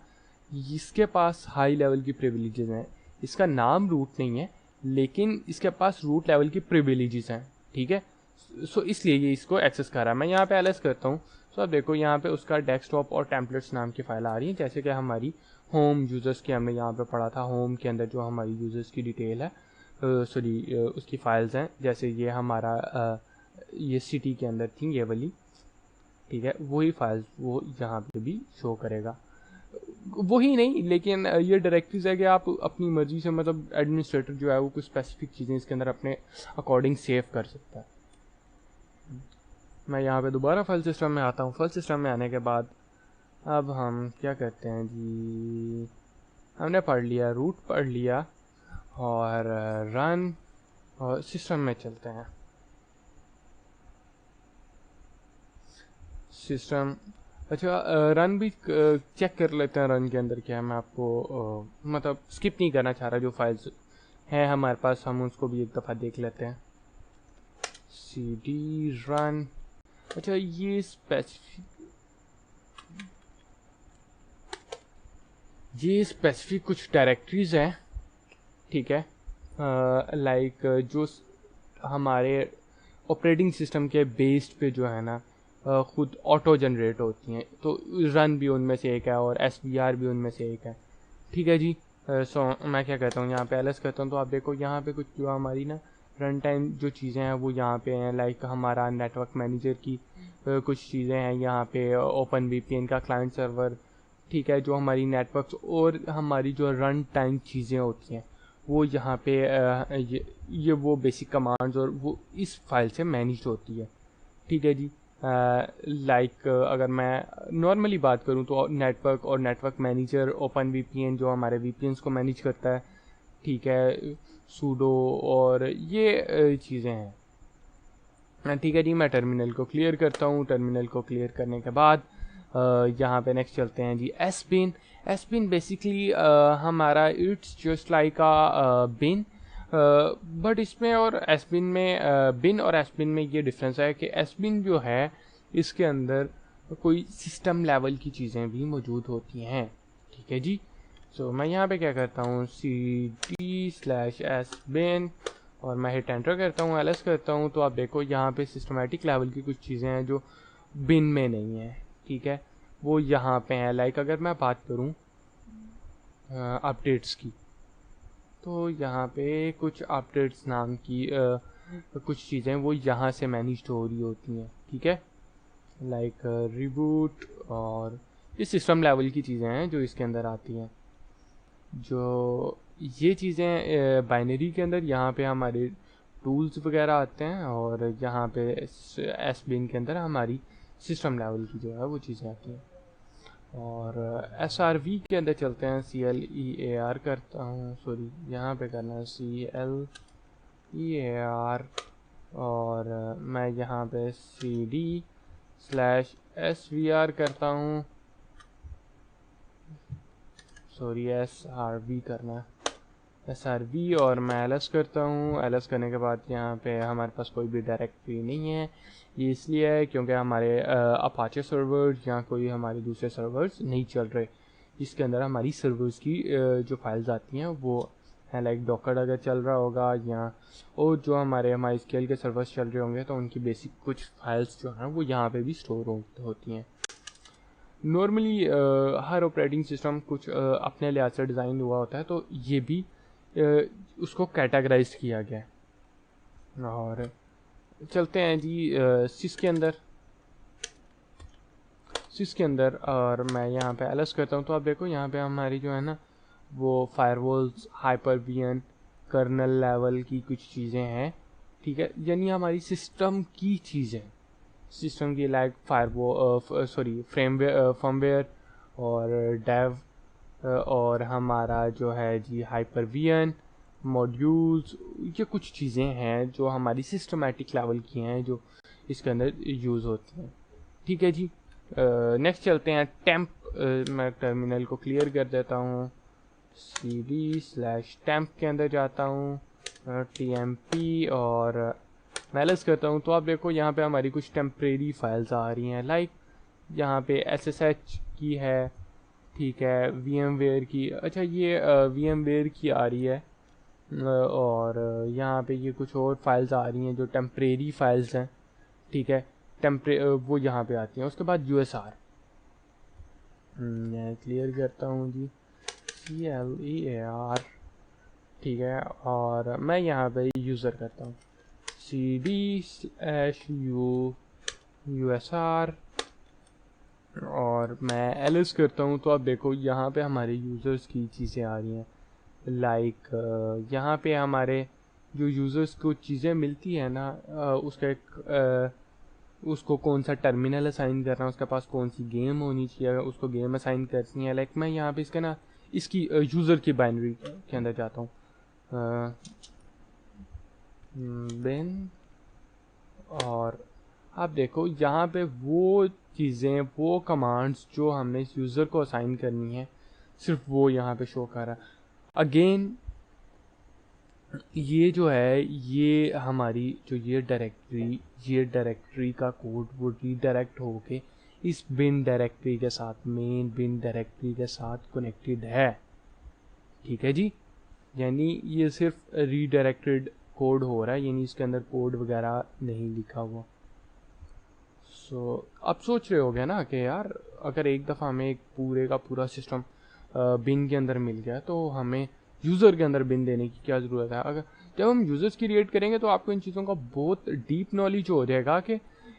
इसके पास हाई लेवल की प्रिविलेजेस हैं। इसका नाम रूट नहीं है, लेकिन इसके पास रूट लेवल की प्रिविलेजेस हैं, ठीक है। सो इसलिए ये इसको एक्सेस कर रहा है। मैं यहाँ पे एलएस करता हूँ, सो अब देखो यहाँ पे उसका डेस्कटॉप और टेम्पलेट्स नाम की फाइल आ रही है, जैसे कि हमारी होम यूज़र्स की हमने यहाँ पे पढ़ा था। होम के अंदर जो हमारी यूज़र्स की डिटेल है, सॉरी उसकी फाइल्स हैं, जैसे ये हमारा ये सिटी के अंदर थी ये वाली, ठीक है। वही फाइल्स वो यहाँ पे भी शो करेगा। वही नहीं, लेकिन ये डायरेक्टरीज है कि आप अपनी मर्जी से, मतलब एडमिनिस्ट्रेटर जो है वो कुछ स्पेसिफिक चीज़ें इसके अंदर अपने अकॉर्डिंग सेव कर सकता है। मैं यहाँ पे दोबारा फाइल सिस्टम में आता हूँ। फाइल सिस्टम में आने के बाद अब हम क्या करते हैं जी, हमने पढ़ लिया रूट, पढ़ लिया, और रन, और सिस्टम में चलते हैं। सिस्टम, अच्छा रन भी चेक कर लेते हैं रन के अंदर क्या है। मैं आपको मतलब स्किप नहीं करना चाह रहा, जो फाइल्स हैं हमारे पास हम उसको भी एक दफ़ा देख लेते हैं। cd रन, अच्छा ये स्पेसिफिक कुछ डायरेक्टरीज हैं, ठीक है। लाइक जो हमारे ऑपरेटिंग सिस्टम के बेस्ड पे जो है ना खुद ऑटो जनरेट होती हैं, तो रन भी उनमें से एक है और SVR भी उनमें से एक है, ठीक है जी। सो मैं क्या कहता हूँ, यहाँ पे एलएस करता हूँ, तो आप देखो यहाँ पे कुछ जो हमारी ना रन टाइम जो चीज़ें हैं वो यहाँ पे हैं। लाइक हमारा नेटवर्क मैनेजर की कुछ चीज़ें हैं यहाँ पे, ओपन VPN का क्लाइंट सर्वर, ठीक है। जो हमारी नेटवर्क्स और हमारी जो रन टाइम चीज़ें होती हैं वो यहाँ पे ये वो बेसिक कमांड्स और वो इस फाइल से मैनेज होती है, ठीक है जी। लाइक अगर मैं नॉर्मली बात करूँ तो नेटवर्क और नेटवर्क मैनेजर, ओपन VPN जो हमारे VPNs को मैनेज करता है, ठीक है, सूडो, और ये चीज़ें हैं, ठीक है जी। मैं टर्मिनल को क्लियर करता हूँ। टर्मिनल को क्लियर करने के बाद यहाँ पे नेक्स्ट चलते हैं जी। एसबिन, एसबिन बेसिकली हमारा it's just like a bin, but इसमें और एसबिन में, बिन और एसबिन में ये डिफरेंस है कि एसबिन जो है इसके अंदर कोई सिस्टम लेवल की चीज़ें भी मौजूद होती हैं, ठीक है जी। सो मैं यहाँ पे क्या करता हूँ, cd/sbin, और मैं हिट एंटर करता हूँ, एलएस करता हूँ, तो आप देखो यहाँ पे सिस्टमेटिक लेवल की कुछ चीज़ें हैं जो बिन में नहीं है, ठीक है, वो यहाँ पे हैं। लाइक अगर मैं बात करूँ अपडेट्स की, तो यहाँ पे कुछ अपडेट्स नाम की कुछ चीज़ें वो यहाँ से मैनेज हो रही होती हैं, ठीक है। लाइक रिबूट, और ये सिस्टम लेवल की चीज़ें हैं जो इसके अंदर आती हैं। जो ये चीज़ें बाइनरी के अंदर यहाँ पे हमारे टूल्स वगैरह आते हैं, और यहाँ पे एसबिन के अंदर हमारी सिस्टम लेवल की जो है वो चीज़ें आती हैं। और SRV के अंदर चलते हैं। CLEAR करता हूँ, सॉरी यहाँ पे करना है CLEAR, और मैं यहाँ पे cd/SVR करता हूँ, सॉरी SRV करना है, SRV, और मैं एलएस करता हूँ। एलएस करने के बाद यहाँ पे हमारे पास कोई भी डायरेक्टरी नहीं है। ये इसलिए है क्योंकि हमारे अपाचे सर्वर्स या कोई हमारे दूसरे सर्वर्स नहीं चल रहे, जिसके अंदर हमारी सर्वर्स की जो फाइल्स आती हैं वो है। लाइक डॉकर अगर चल रहा होगा, या और जो हमारे MySQL के सर्वर्स चल रहे होंगे, तो उनकी बेसिक कुछ फाइल्स जो हैं वो यहाँ पे भी स्टोर होती हैं। नॉर्मली हर ऑपरेटिंग सिस्टम कुछ अपने लिहाज से डिज़ाइन हुआ होता है, तो ये भी उसको कैटेगराइज किया गया है। और चलते हैं जी सिस के अंदर। सिस के अंदर, और मैं यहाँ पे एलएस करता हूँ, तो आप देखो यहाँ पे हमारी जो है ना वो फायरवॉल्स, हाइपर-वी कर्नल लेवल की कुछ चीज़ें हैं, ठीक है। यानी हमारी सिस्टम की चीज़ें, सिस्टम की लाइक फर्मवेयर और डेव, और हमारा जो है जी हाइपर-वी मॉड्यूल्स, ये कुछ चीज़ें हैं जो हमारी सिस्टमेटिक लेवल की हैं जो इसके अंदर यूज़ होती हैं, ठीक है जी। नेक्स्ट चलते हैं टेम्प मैं टर्मिनल को क्लियर कर देता हूँ, cd/temp के अंदर जाता हूँ, tmp और मैं एल्स करता हूँ। तो आप देखो यहाँ पे हमारी कुछ टेम्परेरी फाइल्स आ रही हैं, लाइक यहाँ पे ssh की है, ठीक है, VMware की, अच्छा ये VMware की आ रही है, और यहाँ पे ये कुछ और फाइल्स आ रही हैं जो टेम्परेरी फाइल्स हैं, ठीक है, वो यहाँ पे आती हैं। उसके बाद USR मैं क्लियर करता हूँ जी, CLEAR, ठीक है, और मैं यहाँ पे यूज़र करता हूँ cd/USR और मैं एलिस करता हूँ। तो आप देखो यहाँ पे हमारे यूज़र्स की चीज़ें आ रही हैं, लाइक यहाँ पे हमारे जो यूज़र्स को चीज़ें मिलती है ना, उसका एक उसको कौन सा टर्मिनल असाइन करना है, उसके पास कौन सी गेम होनी चाहिए, उसको गेम असाइन करनी है। लाइक मैं यहाँ पे इसका ना इसकी यूज़र की बाइनरी के अंदर जाता हूँ, बिन, और आप देखो यहाँ पे वो चीज़ें, वो कमांड्स जो हमने इस यूज़र को असाइन करनी है, सिर्फ वो यहाँ पे शो कर रहा है। अगेन ये जो है, ये हमारी जो ये डायरेक्टरी का कोड वो रीडायरेक्ट होके इस बिन डायरेक्टरी के साथ, मेन बिन डायरेक्टरी के साथ कनेक्टेड है, ठीक है जी। यानी ये सिर्फ रीडायरेक्टेड कोड हो रहा है, यानी इसके अंदर कोड वगैरह नहीं लिखा हुआ। सो आप सोच रहे होगे ना कि यार अगर एक दफ़ा हमें एक पूरे का पूरा सिस्टम बिन के अंदर मिल गया तो हमें यूज़र के अंदर बिन देने की क्या ज़रूरत है। अगर जब हम यूज़र्स क्रिएट करेंगे तो आपको इन चीज़ों का बहुत डीप नॉलेज हो जाएगा कि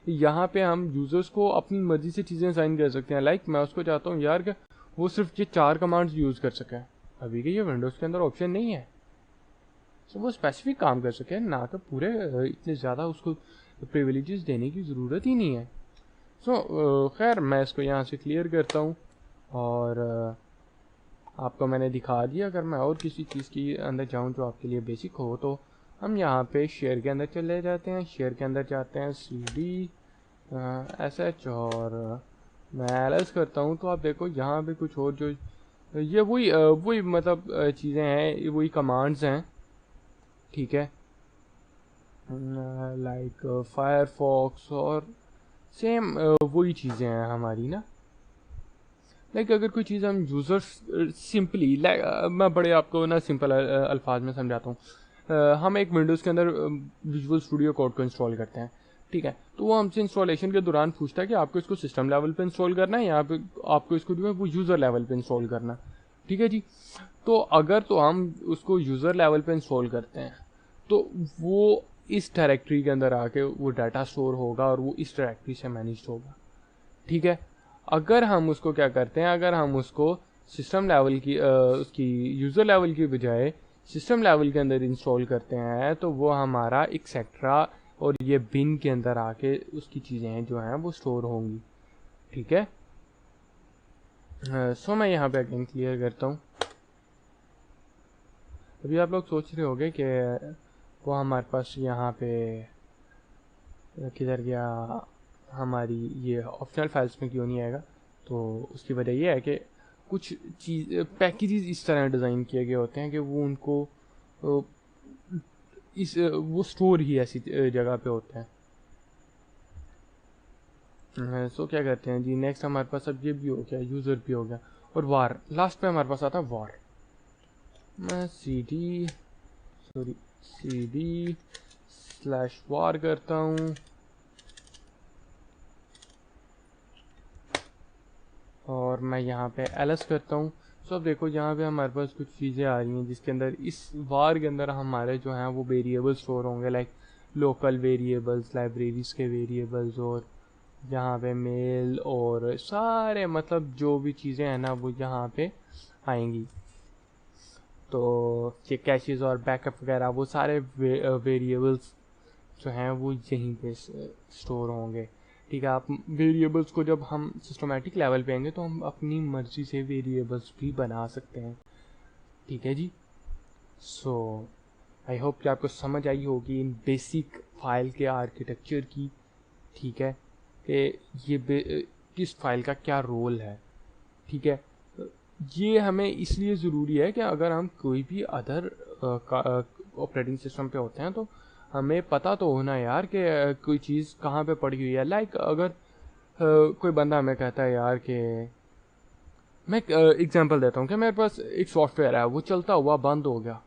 यहाँ पे हम यूज़र्स को अपनी मर्ज़ी से चीज़ें असाइन कर सकते हैं। लाइक मैं उसको चाहता हूँ यार कि वो सिर्फ ये 4 कमांड्स यूज़ कर सकें, अभी के ये विंडोज़ के अंदर ऑप्शन नहीं है, तो वो स्पेसिफिक काम कर सकें, ना कि पूरे इतने ज़्यादा उसको प्रिविलेजेस देने की ज़रूरत ही नहीं है। सो खैर मैं इसको यहाँ से क्लियर करता हूँ और आपको मैंने दिखा दिया। अगर मैं और किसी चीज़ के अंदर जाऊँ जो आपके लिए बेसिक हो, तो हम यहाँ पे शेयर के अंदर चले जाते हैं, शेयर के अंदर जाते हैं cd/sh और मैं एल्स करता हूँ। तो आप देखो यहाँ पे कुछ और जो ये वही मतलब चीज़ें हैं, वही कमांड्स हैं, ठीक है, लाइक फायरफॉक्स और सेम वही चीज़ें हैं हमारी ना। लाइक अगर कोई चीज़ हम यूज़र्स सिंपली, मैं बड़े आपको ना सिंपल अल्फाज में समझाता हूँ। हम एक विंडोज़ के अंदर विजुअल स्टूडियो कोड को इंस्टॉल करते हैं, ठीक है, तो वो हमसे इंस्टॉलेशन के दौरान पूछता है कि आपको इसको सिस्टम लेवल पे इंस्टॉल करना है या पे आपको इसको जो है वो यूज़र लेवल पे इंस्टॉल करना, ठीक है जी। तो अगर तो हम उसको यूज़र लेवल पे इंस्टॉल करते हैं तो वो इस डायरेक्टरी के अंदर आके वो डाटा स्टोर होगा और वो इस डायरेक्टरी से मैनेज होगा, ठीक है। अगर हम उसको क्या करते हैं, अगर हम उसको सिस्टम लेवल की उसकी यूज़र लेवल की बजाय सिस्टम लेवल के अंदर इंस्टॉल करते हैं, तो वो हमारा एक्सेट्रा और ये बिन के अंदर आके उसकी चीज़ें जो हैं वो स्टोर होंगी, ठीक है। सो मैं यहाँ पे अगेन क्लियर करता हूँ। अभी आप लोग सोच रहे होंगे कि वो हमारे पास यहाँ पे किधर गया, हमारी ये ऑप्शनल फाइल्स में क्यों नहीं आएगा। तो उसकी वजह ये है कि कुछ पैकेजेस इस तरह डिज़ाइन किए गए होते हैं कि वो उनको वो स्टोर ही ऐसी जगह पे होते हैं। सो क्या करते हैं जी, नेक्स्ट हमारे पास अब ये भी हो गया, यूज़र भी हो गया, और वार लास्ट में हमारे पास आता है वार। मैं cd/var करता हूँ और मैं यहाँ पे ls करता हूँ। सो अब देखो यहाँ पे हमारे पास कुछ चीज़ें आ रही हैं जिसके अंदर इस वार के अंदर हमारे जो हैं वो वेरिएबल्स स्टोर होंगे, लाइक लोकल वेरिएबल्स, लाइब्रेरीज के वेरिएबल्स, और यहाँ पे मेल और सारे मतलब जो भी चीज़ें हैं ना वो यहाँ पे आएंगी। तो ये कैशेस और बैकअप वगैरह वो सारे वेरिएबल्स जो हैं वो यहीं पे स्टोर होंगे, ठीक है। आप वेरिएबल्स को जब हम सिस्टमेटिक लेवल पे आएंगे तो हम अपनी मर्ज़ी से वेरिएबल्स भी बना सकते हैं, ठीक है जी। सो आई होप कि आपको समझ आई होगी इन बेसिक फाइल के आर्किटेक्चर की, ठीक है, कि ये किस फाइल का क्या रोल है। ठीक है। ये हमें इसलिए ज़रूरी है कि अगर हम कोई भी अदर ऑपरेटिंग सिस्टम पे होते हैं तो हमें पता तो होना यार कि कोई चीज़ कहाँ पे पड़ी हुई है। लाइक अगर कोई बंदा हमें कहता है यार कि मैं एग्जांपल देता हूँ कि मेरे पास एक सॉफ्टवेयर है, वो चलता हुआ बंद हो गया,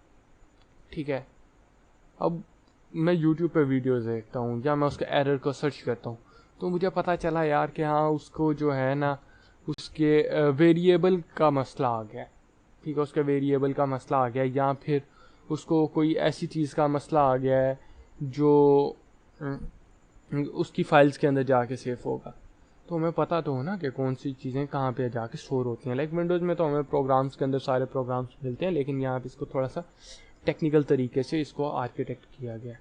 ठीक है। अब मैं यूट्यूब पे वीडियोस देखता हूँ या मैं उसके एरर को सर्च करता हूँ, तो मुझे पता चला यार कि हाँ उसको जो है ना उसके वेरिएबल का मसला आ गया है, ठीक है। उसके वेरिएबल का मसला आ गया है, या फिर उसको कोई ऐसी चीज़ का मसला आ गया है जो उसकी फाइल्स के अंदर जाके सेव होगा। तो हमें पता तो हो ना कि कौन सी चीज़ें कहाँ पे जाके स्टोर होती हैं। लाइक विंडोज़ में तो हमें प्रोग्राम्स के अंदर सारे प्रोग्राम्स मिलते हैं, लेकिन यहाँ पे इसको थोड़ा सा टेक्निकल तरीके से इसको आर्किटेक्ट किया गया।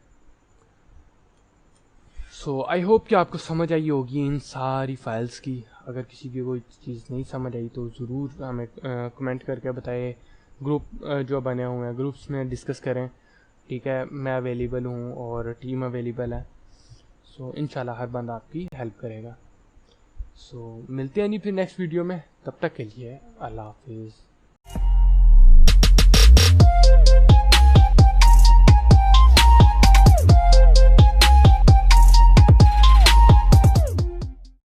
सो आई होप कि आपको समझ आई होगी इन सारी फाइल्स की। अगर किसी की कोई चीज़ नहीं समझ आई तो ज़रूर हमें कमेंट करके बताइए। ग्रुप जो बने हुए हैं ग्रुप्स में डिस्कस करें, ठीक है। मैं अवेलेबल हूँ और टीम अवेलेबल है। सो इंशाल्लाह हर बंदा आपकी हेल्प करेगा। सो मिलते हैं नहीं फिर नेक्स्ट वीडियो में, तब तक के लिए अल्लाह हाफिज़।